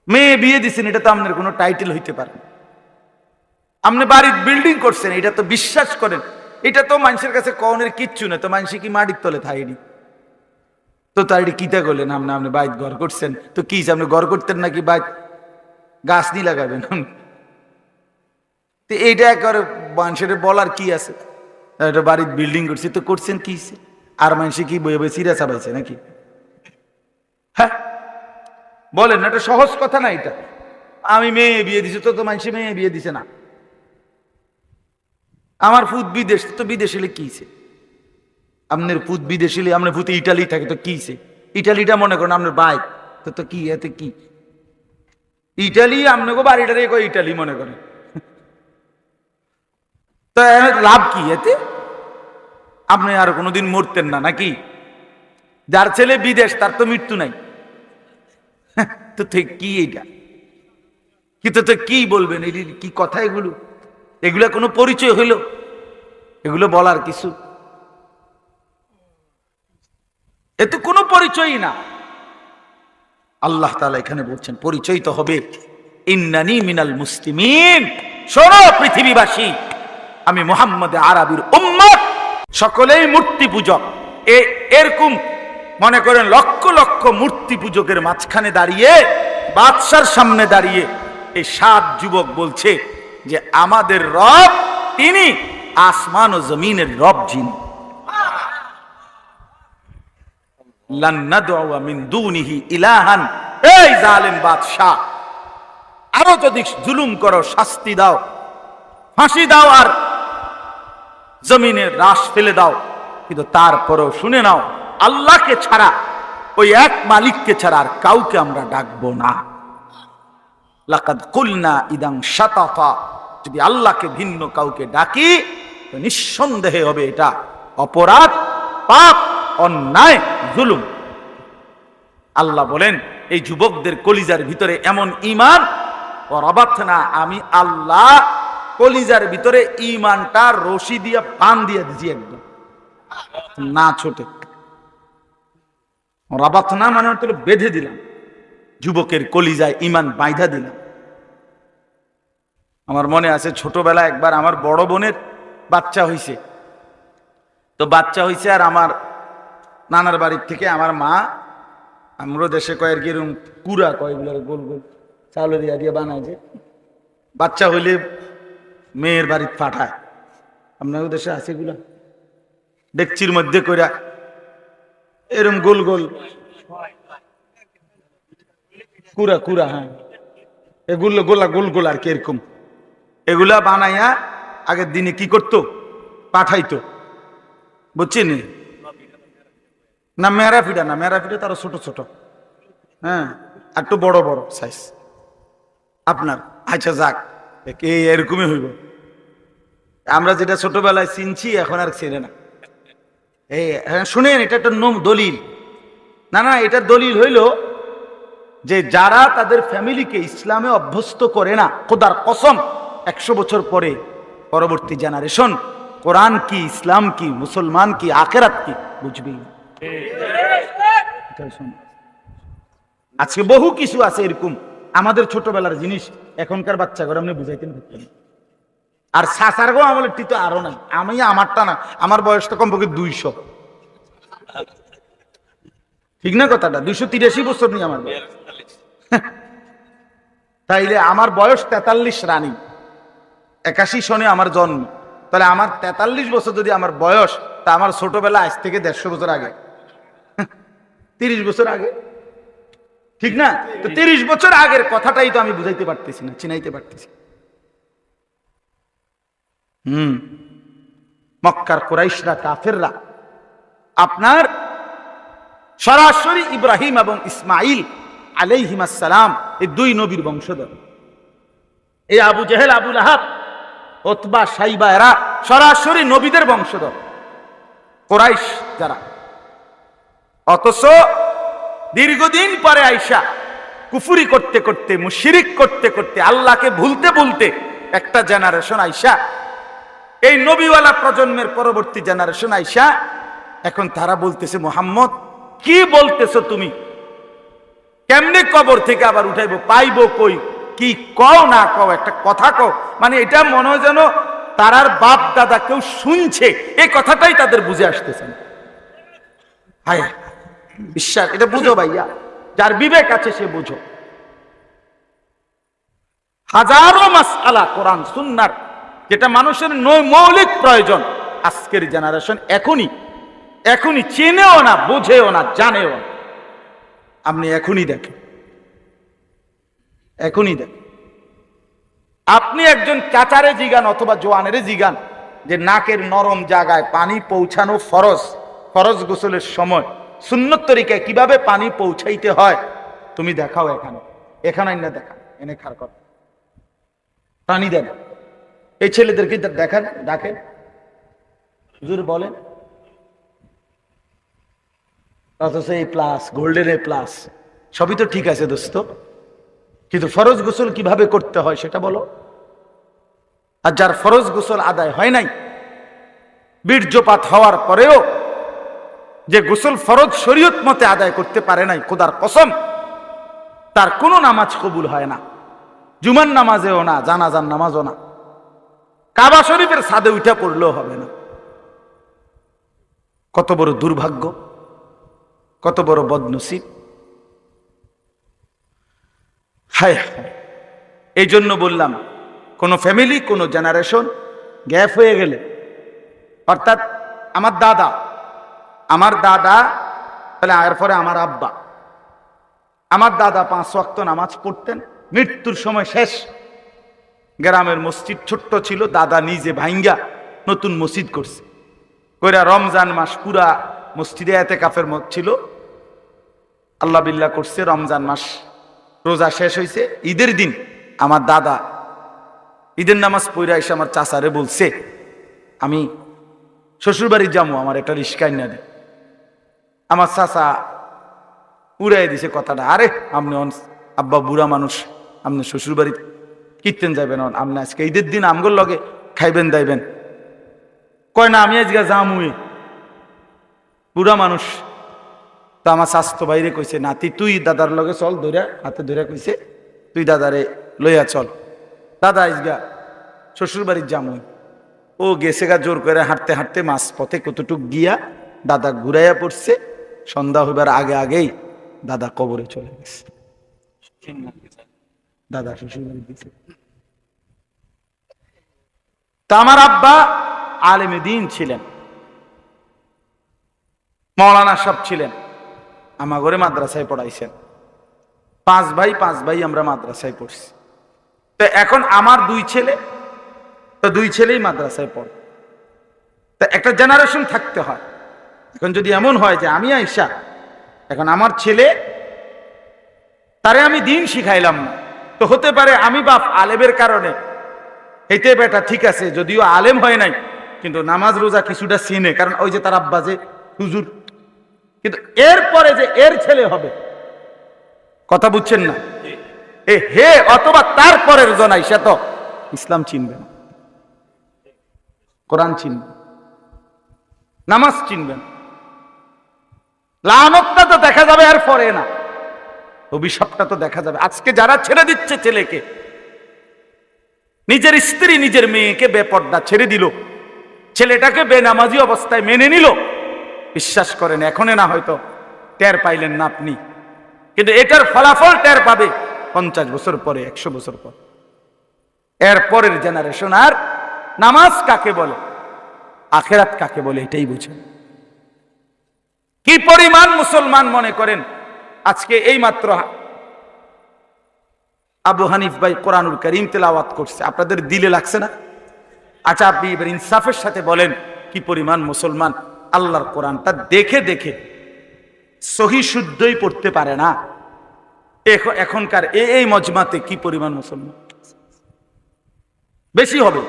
মেয়ে বিয়ে দিচ্ছেন, এটা তো আপনার কোনো টাইটেল হইতে পারে না। আপনি বাড়ির বিল্ডিং করছেন, এটা তো বিশ্বাস করেন, এটা তো মানুষের কাছে কনের কিচ্ছু না। তো মানুষ কি মাটির তলে থাইনি, তো তার কিতা করলেন আপনি, আপনি বাইক ঘর করছেন, তো কি আপনি ঘর করতেন নাকি বাইক গাছ নি লাগাবেন? তো এইটা একবার মানুষের বলার কি আছে? এটা বাড়ির বিল্ডিং করছি, তো করছেন কি? আর মানুষ কি বয়ে বয়ে চিরা চাবাইছে নাকি? হ্যাঁ বলেন না, এটা সহজ কথা না। এটা আমি মেয়ে বিয়ে দিছি, তো মানুষ মেয়ে বিয়ে দিছে না। আমার ফুট বিদেশ, তো বিদেশ এলে কি? আপনার ফুট বিদেশ এলে, আপনার ফুটে ইটালি থাকে, তো কি? ইটালিটা মনে করেন আপনার বাইক, তো তো কি এতে কি? ইটালি আপনাকে বাড়িটারে ইটালি মনে করেন, তো লাভ কি এতে? আপনি আর কোনোদিন মরতেন না নাকি? যার ছেলে বিদেশ তার তো মৃত্যু নাই। তো কি এইটা কিন্তু, তো কি বলবেন? এই কি কথা এগুলো? এগুলো কোনো পরিচয় হইল? এগুলো বলার কিছু? এ তো কোনো পরিচয়ই না। আল্লাহ তাআলা এখানে বলছেন পরিচয় তো হবে, ইন্নানি মিনাল মুসলিমিন। শোনো পৃথিবীবাসী, আমি মুহাম্মদ আরবির উম্মত, সকলেই মূর্তি পূজক। এরকম মনে করেন লক্ষ লক্ষ মূর্তি পূজকের মাঝখানে দাঁড়িয়ে, বাদশার সামনে দাঁড়িয়ে এই 7 যুবক বলছে যে আমাদের রব তিনি, আসমান ও জমিনের রব যিনি। লান নাদউ মিন দুনিহি ইলাহান। এই জালেম বাদশা, আরো যদি জুলুম করো, শাস্তি দাও, ফাঁসি দাও, আর জমিনের রাশ ফেলে দাও, কিন্তু তারপরেও শুনে নাও, আল্লাহকে ছাড়া, ওই এক মালিককে ছাড়া আর কাউকে আমরা ডাকবো না। লাকাদ কুলনা ইদাং শাতাতা। যদি আল্লাহকে ভিন্ন কাউকে ডাকি, তো নিঃসন্দেহে হবে এটা অপরাধ, পাপ, অন্যায়, জুলুম। আল্লাহ বলেন এই যুবকদের কলিজার ভিতরে এমন ঈমান, ও রাবাতনা, আমি আল্লাহ কলিজার ভিতরে ঈমানটা রশি দিয়ে বান দিয়ে দিয়েছি, একদম না ছোটে। রাবাতনা মানে হলো বেঁধে দিলাম, যুবকের কলিজায় ঈমান বাইধা দিলাম। আমার মনে আছে ছোটবেলা একবার আমার বড় বোনের বাচ্চা হইছে, তো বাচ্চা হইছে, আর আমার নানার বাড়ির থেকে আমার মা, আমরা দেশে কয়ের কি এরকম কুড়া কয়গুলো গোল গোল চাউলের ইয়া দিয়ে বানায়, যে বাচ্চা হইলে মেয়ের বাড়িতে পাঠায়। আপনার দেশে আছে এগুলা, ডেকচির মধ্যে কইরা এরকম গোল গোল কুড়া কুড়া, হ্যাঁ এগুলো গোলা গোল গোল আর কি, এরকম এগুলা বানাইয়া আগের দিনে কি করতো, পাঠাইতো, বুঝছেন না? মেরা ফিটা না, মেরা ফিটা তারা ছোট ছোট, হ্যাঁ একটু বড় বড় সাইজ। আপনার। আচ্ছা যাক, এরকমই হইব। আমরা যেটা ছোটবেলায় চিনছি এখন আর চেনে না। শুনেন, এটা একটা দলিল। না, এটা দলিল হইল যে যারা তাদের ফ্যামিলিকে ইসলামে অভ্যস্ত করে না, খোদার কসম 100 বছর পরে পরবর্তী জেনারেশন কোরআন কি, ইসলাম কি, মুসলমান কি, আখেরাত কি বুঝবেই না। আজকে বহু কিছু আছে এরকম আমাদের ছোটবেলার জিনিস এখনকার বাচ্চা করে আপনি বুঝাইতেন পারতেন। আর সাসার গো আমলের তো আরো নাই। আমি আমারটা না, আমার বয়সটা কমপক্ষে 200, ঠিক না কথাটা? 283 বছর নিয়ে আমার বয়স। তাইলে আমার বয়স 43 রানিং, 81 সনে আমার জন্ম। তাহলে আমার 43 বছর যদি আমার বয়স, তা আমার ছোটবেলা আজ থেকে 150 বছর আগে, 30 বছর আগে, ঠিক না? তো 30 বছর আগের কথাটাই তো আমি বুঝাইতে পারতেছি না, চিনাইতে পারতেছি। মক্কার কুরাইশরা, কাফেররা আপনার সরাসরি ইব্রাহিম এবং ইসমাইল আলাইহিমাস সালাম এই দুই নবীর বংশধর। এই আবু জেহেল, আবু লাহাব, উতবা, সাইবা এরা সরাসরি নবীদের বংশধর, কুরাইশ যারা। অথচ দীর্ঘদিন পরে আইসা কুফরি করতে করতে, মুশরিক করতে করতে, আল্লাহকে ভুলতে ভুলতে একটা জেনারেশন আইসা, এই নবীওয়ালা প্রজন্মের পরবর্তী জেনারেশন আইসা এখন তারা বলতেছে, মুহাম্মদ কি বলতেছো তুমি? কেমনে কবর থেকে আবার উঠাইবো? পাইবো কই? কি কও না কও, একটা কথা কও। মানে এটা মনে হয় যেন তারার বাপ দাদা কেউ শুনছে, এই কথাটাই তাদের বুঝে আসতেছে। হায় বিশ্বাস, এটা বুঝো ভাইয়া, যার বিবেক আছে সে বুঝো। হাজারো মাসআলা কোরআন সুন্নাহর, যেটা মানুষের মৌলিক প্রয়োজন, আজকের জেনারেশন এখনই চেনেও না, বুঝেও না, জানেও না। আপনি এখনই দেখেন। আপনি একজন চাচারে জিগান অথবা জোয়ানের জিগান যে নাকের নরম জায়গায় পানি পৌঁছানো ফরজ গোসলের সময় সুন্নত তরিকায় কিভাবে পানি পৌঁছাইতে হয় তুমি দেখাও। এখানে না দেখান, এনে খার কর, পানি দেন। এই ছেলেদেরকে দেখান, ডাকেন, হুজুর বলেন। অথচ এই প্লাস, গোল্ডেন এ প্লাস, সবই তো ঠিক আছে দোস্ত, কিন্তু ফরজ গোসল কিভাবে করতে হয় সেটা বলো। আর যার ফরজ গোসল আদায় হয় নাই, বীর্যপাত হওয়ার পরেও যে গোসল ফরজ শরীয়ত মতে আদায় করতে পারে নাই, খোদার কসম তার কোনো নামাজ কবুল হয় না। জুমার নামাজেও না, জানাজার নামাজও না, কাবা শরীফের ছাদে উঠা পড়লেও হবে না। কত বড় দুর্ভাগ্য, কত বড় বদনসিব। হায় হায়। এই জন্য বললাম, কোন ফ্যামিলি, কোন জেনারেশন গ্যাপ হয়ে গেলে, অর্থাৎ আমার দাদা, তাহলে এরপরে আমার আব্বা, আমার দাদা 5 ওয়াক্ত নামাজ পড়তেন, মৃত্যুর সময় শেষ। গ্রামের মসজিদ ছোট্ট ছিল, দাদা নিজে ভাঙ্গা নতুন মসজিদ করছে, কইরা রমজান মাস পুরা মসজিদে এতেকাফের মত ছিল, আল্লাহ বিল্লাহ করছে। রমজান মাস রোজা শেষ হয়েছে, ঈদের দিন আমার দাদা ঈদের নামাজ পড়ে এসে আমার চাচারে বলছে, আমি শ্বশুর বাড়ি যাবো, আমার একটা রিস্কা না দে। আমার চাচা উড়াই দিছে কথাটা, আরে আপনি আব্বা বুড়া মানুষ, আপনি শ্বশুর বাড়ি কীর্তেন যাবেন, আপনি আজকে ঈদের দিন আমগোর লগে খাইবেন দাইবেন। কয় না, আমি আজকে যামুই, বুড়া মানুষ। তো আমার স্বাস্থ্য বাইরে কইছে, নাতি তুই দাদার লগে চল, ধরে হাতে ধরে কইছে তুই দাদারে লইয়া চল, দাদা আজগা শ্বশুর বাড়ির যামুই। ও গেছে গা জোর করে হাঁটতে হাঁটতে, মাছ পথে কতটুক গিয়া দাদা ঘুরাইয়া পড়ছে। সন্ধ্যা হইবার আগে আগেই দাদা কবরে চলে গেছে। দাদা শ্বশুর বাড়ি দিছে। তা আমার আব্বা আলেমে দ্বীন ছিলেন, মাওলানা সাহেব ছিলেন, আমার ঘরে মাদ্রাসায় পড়াইছেন। 5 ভাই আমরা মাদ্রাসায় পড়ছি। তো এখন আমার 2 ছেলে, তো 2 ছেলেই মাদ্রাসায় পড়ে। তো একটা জেনারেশন থাকতে হয়। এখন যদি এমন হয় যে আমি আইসা এখন আমার ছেলে, তারে আমি দিন শিখাইলাম না, তো হতে পারে আমি বাপ আলেমের কারণে এইতে বেটা ঠিক আছে, যদিও আলেম হয় নাই কিন্তু নামাজ রোজা কিছুটা চিনে, কারণ ওই যে তার আব্বা যে হুজুর। কিন্তু এরপরে যে এর ছেলে হবে, কথা বুঝছেন না, এ হে অথবা তারপরের জনাই, সে তো ইসলাম চিনবে না, কোরআন চিনবে, নামাজ চিনবেন, লানতটা তো দেখা যাবে আর পরে না, অভিশাপটা তো দেখা যাবে। আজকে যারা ছেড়ে দিচ্ছে ছেলেকে, নিজের স্ত্রী নিজের মেয়েকে বেপর্দা ছেড়ে দিল, ছেলেটাকে বেনামাজি অবস্থায় মেনে নিল, বিশ্বাস করেন এখনে না হয়তো টের পাইলেন না আপনি, কিন্তু এটার ফলাফল টের পাবে 50 বছর পরে, 100 বছর পর। এর পরের জেনারেশন আর নামাজ কাকে বলে, আখেরাত কাকে বলে এটাই বুঝেন। কি পরিমাণ মুসলমান মনে করেন আজকে এই মাত্র আবু হানিফ ভাই কোরআনুল কারীম তেলাওয়াত করছে, আপনাদের দিলে লাগছে না? আচ্ছা আপনি এবার ইনসাফের সাথে বলেন কি পরিমাণ মুসলমান আল্লাহর কোরআনটা দেখে দেখে সহি শুদ্ধই পড়তে পারে না। এখনকার এই মজমাতে কি পরিমাণ মুসলমান? বেশি হবে,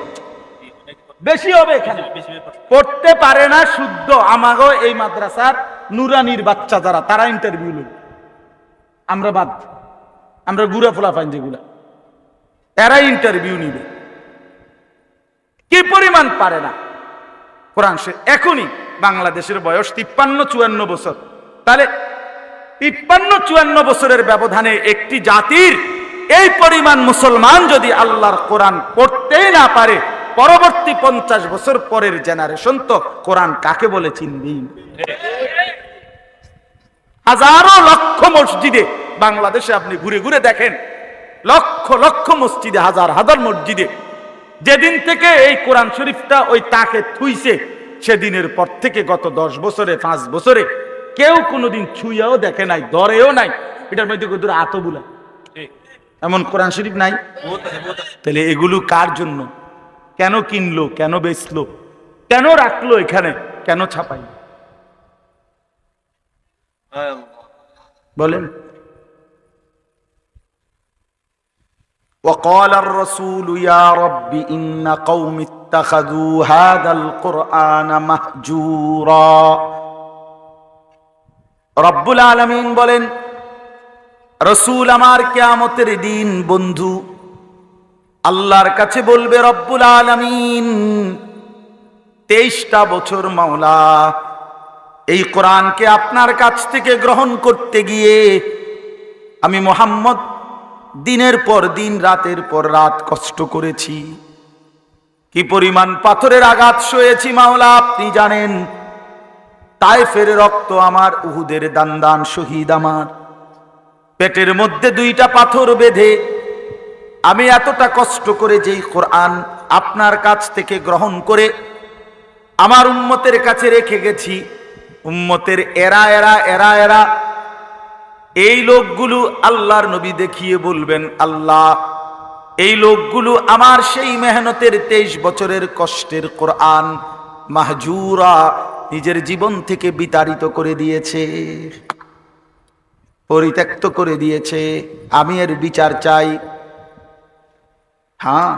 বেশি হবে, এখানে পড়তে পারে না শুদ্ধ। আমাগো এই মাদ্রাসার নুরানির বাচ্চা যারা, তারা ইন্টারভিউ নেবে, আমরা বাদ, আমরা গুড়া ফোলা পাইন যেগুলা, এরা ইন্টারভিউ নিবে, কি পরিমাণ পারে না কোরআন। সে এখনই বাংলাদেশের বয়স 53-54 বছর, তাহলে 53-54 বছরের ব্যবধানে একটি জাতির এই পরিমাণ মুসলমান যদি আল্লাহর কোরআন পড়তেই না পারে, পরবর্তী 50 বছর পরের জেনারেশন তো কোরআন কাকে বলে চিনবেই। হাজারো লক্ষ মসজিদে বাংলাদেশে আপনি ঘুরে ঘুরে দেখেন, লক্ষ লক্ষ মসজিদে, হাজার হাজার মসজিদে যেদিন থেকে এই কোরআন শরীফটা ওই তাকে থুইছে, সেদিনের পর থেকে গত 10 বছরে 5 বছরে কেউ কোনোদিন ছুঁয়াও দেখে নাই, ধরেও নাই। এটার মধ্যে কত আতবুলা এমন কোরআন শরীফ নাই। তাহলে এগুলো কার জন্য? কেন কিনলো, কেন বেচলো, কেন রাখলো এখানে, কেন ছাপাই বলেন? وقال الرسول يا رب إن قوم اتخذوا هذا القرآن مهجورا। রব্বুল আলামিন বলেন, রসুল আমার কিয়ামতের দিন বন্ধু আল্লাহর কাছে বলবে, রব্বুল আলামিন 23টা বছর মাওলা এই কোরআনকে আপনার কাছ থেকে গ্রহণ করতে গিয়ে আমি মুহাম্মদ দিনের পর দিন, রাতের পর রাত কষ্ট করেছি, কি পরিমাণ পাথরের আঘাত সয়েছি মাওলা আপনি জানেন। তায়েফের রক্ত আমার, উহুদের দান শহীদ আমার, পেটের মধ্যে 2টা পাথর বেঁধে আমি এতটা কষ্ট করে যেই কোরআন আপনার কাছ থেকে গ্রহণ করে আমার উম্মতের কাছে রেখে গেছি, উম্মতের এরা এরা এরা এরা এই লোকগুলো আল্লাহর নবী দেখিয়ে বলবেন, আল্লাহ এই লোকগুলো আমার সেই মেহনতের 23 বছরের কষ্টের কোরআন মাহজুরা নিজের জীবন থেকে বিতাড়িত করে দিয়েছে, পরিত্যক্ত করে দিয়েছে, আমি এর বিচার চাই। হ্যাঁ,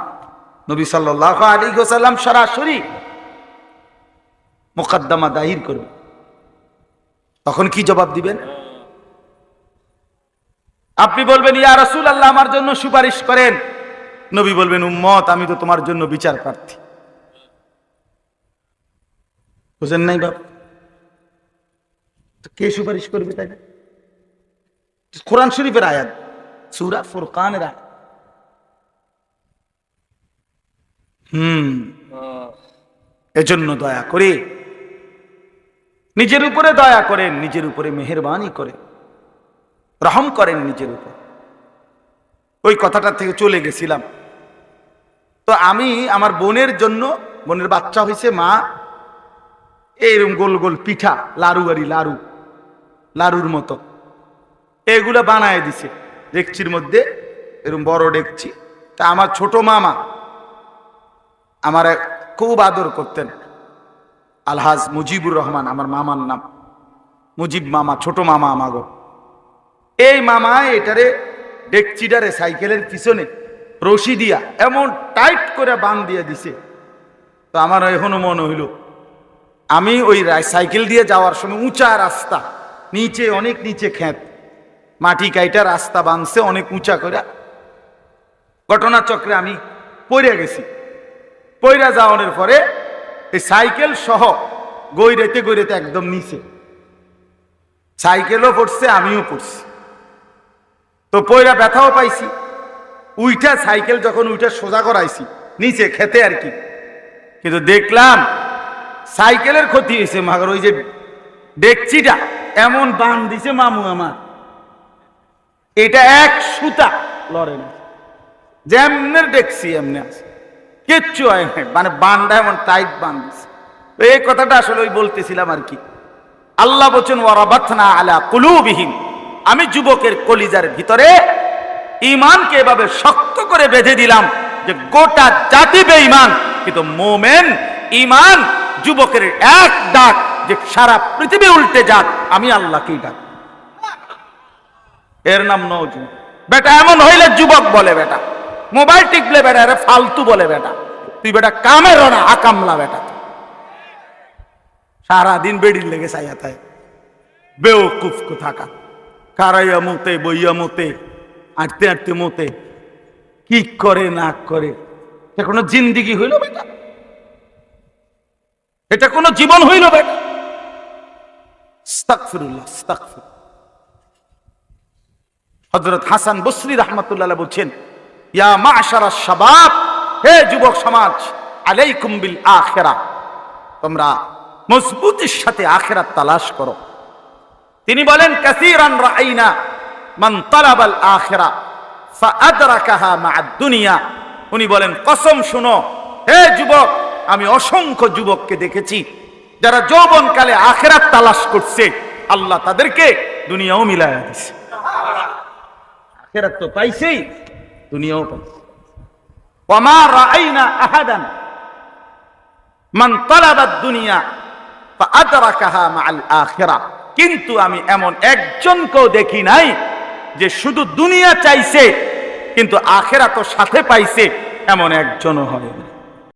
নবী সাল্লাল্লাহু আলাইহি ওয়াসাল্লাম সরাসরি মুকদ্দমা দায়ের করবে, তখন কি জবাব দিবেন? আপনি বলবেন ইয়া রাসূলুল্লাহ আমার জন্য সুপারিশ করেন, নবী বলবেন উম্মত আমি তো তোমার জন্য বিচার প্রার্থী। বুঝেন নাই বাপ? কে সুপারিশ করবে? তাই কোরআন শরীফের আয়াত, সূরা ফুরকানের আয়াত। এজন্য দয়া করে নিজের উপরে দয়া করেন, নিজের উপরে মেহেরবানি করেন, রহম করেন নিজের উপর। ওই কথাটা থেকে চলে গেছিলাম। তো আমি আমার বোনের জন্য, বোনের বাচ্চা হয়েছে, মা এইরকম গোল গোল পিঠা, লাড়ু লাড়ুর মতো এগুলা বানায় দিছে ডেকচির মধ্যে, এরকম বড় ডেকচি। তা আমার ছোট মামা আমার খুব আদর করতেন, আলহাজ মুজিবুর রহমান আমার মামার নাম, মুজিব মামা, ছোট মামা আমাগো। এই মামা এটারে ডেকচিডারে সাইকেলের পিছনে রশি দিয়া এমন টাইট করে বাঁধ দিয়ে দিছে। তো আমার এখনো মনে হইল আমি ওই সাইকেল দিয়ে যাওয়ার সময় উঁচা রাস্তা, নিচে অনেক নিচে ক্ষেত, মাটি কাইটা রাস্তা বাঁধছে অনেক উঁচা করে। ঘটনাচক্রে আমি পড়ে গেছি। পইরা যাওয়ানোর পরে এই সাইকেল সহ গৈরেতে গৈরেতে একদম নিচে, সাইকেলও পড়ছে আমিও পড়ছি। তো পইরা ব্যথাও পাইছি। উইটা সাইকেল যখন উইটা সোজা করাইছি নিচে খেতে আর কি, কিন্তু দেখলাম সাইকেলের ক্ষতি হয়েছে, মাগর ওই যে ডেকচিটা এমন বান দিছে মামু আমার, এটা এক সুতা লড়ে না, যেমনের ডেকছি এমনি আছে, কিচ্ছু হয় না, মানে বানটা এমন টাইট বান দিছে। এই কথাটা আসলে ওই বলতেছিলাম আর কি। আল্লাহ বলছেন ওয়ারাবাতনা আলা কুলুবিহিম, আমি যুবকের কলিজার ভিতরে ঈমানকে এভাবে শক্ত করে বেঁধে দিলাম যে গোটা জাতি বেঈমান, কিন্তু মোমেন ঈমান যুবকের এক ডাক যে সারা পৃথিবী উল্টে যাক, আমি আল্লাহকেই ডাক, এর নাম নওজুয়ান। বেটা এমন হইলে যুবক বলে বেটা, মোবাইল টিপলে বেটা আরে ফালতু বলে বেটা, তুই বেটা কামের না আকামলা বেটা, সারাদিন বেড়ির লেগে চাইয়া থাকে, বেওকুফ থাকা, কারাইয়া মতে বইয়া মতে, আঁটতে আঁটতে মতে, কি করে না করে, এটা কোনো জিন্দিগি হইল বেটা? এটা কোনো জীবন হইল বেটা? আস্তাগফিরুল্লাহ, আস্তাগফির। হযরত হাসান বসরি রাহমাতুল্লাহ আলাইহি বলছেন, ইয়া মা'শারাশ শাবাব, হে যুবক সমাজ, আলাইকুম বিল আখিরাহ, তোমরা মজবুতির সাথে আখিরাত তালাশ করো। তিনি বলেন, কাসীরান রাআইনা মান তালাবাল আখিরাহ ফাআদরাকাহা মা'আদ দুনিয়া। উনি বলেন, কসম শুনো হে যুবক, আমি অসংখ্য যুবককে দেখেছি যারা যৌবনকালে আখিরাত তালাশ করছে, আল্লাহ তাদেরকে দুনিয়াও মিলায়া দিয়েছে। আখিরাত তো পাইছেই, দুনিয়াও পাইছে। ওয়া মা রাআইনা আহাদান মান তালাবাদ দুনিয়া ফাআদরাকাহা মা'আল আখিরাহ, কিন্তু আমি এমন একজনকেও দেখি নাই যে শুধু দুনিয়া চাইছে কিন্তু আখিরাতও সাথে পাইছে, এমন একজনও হয় না।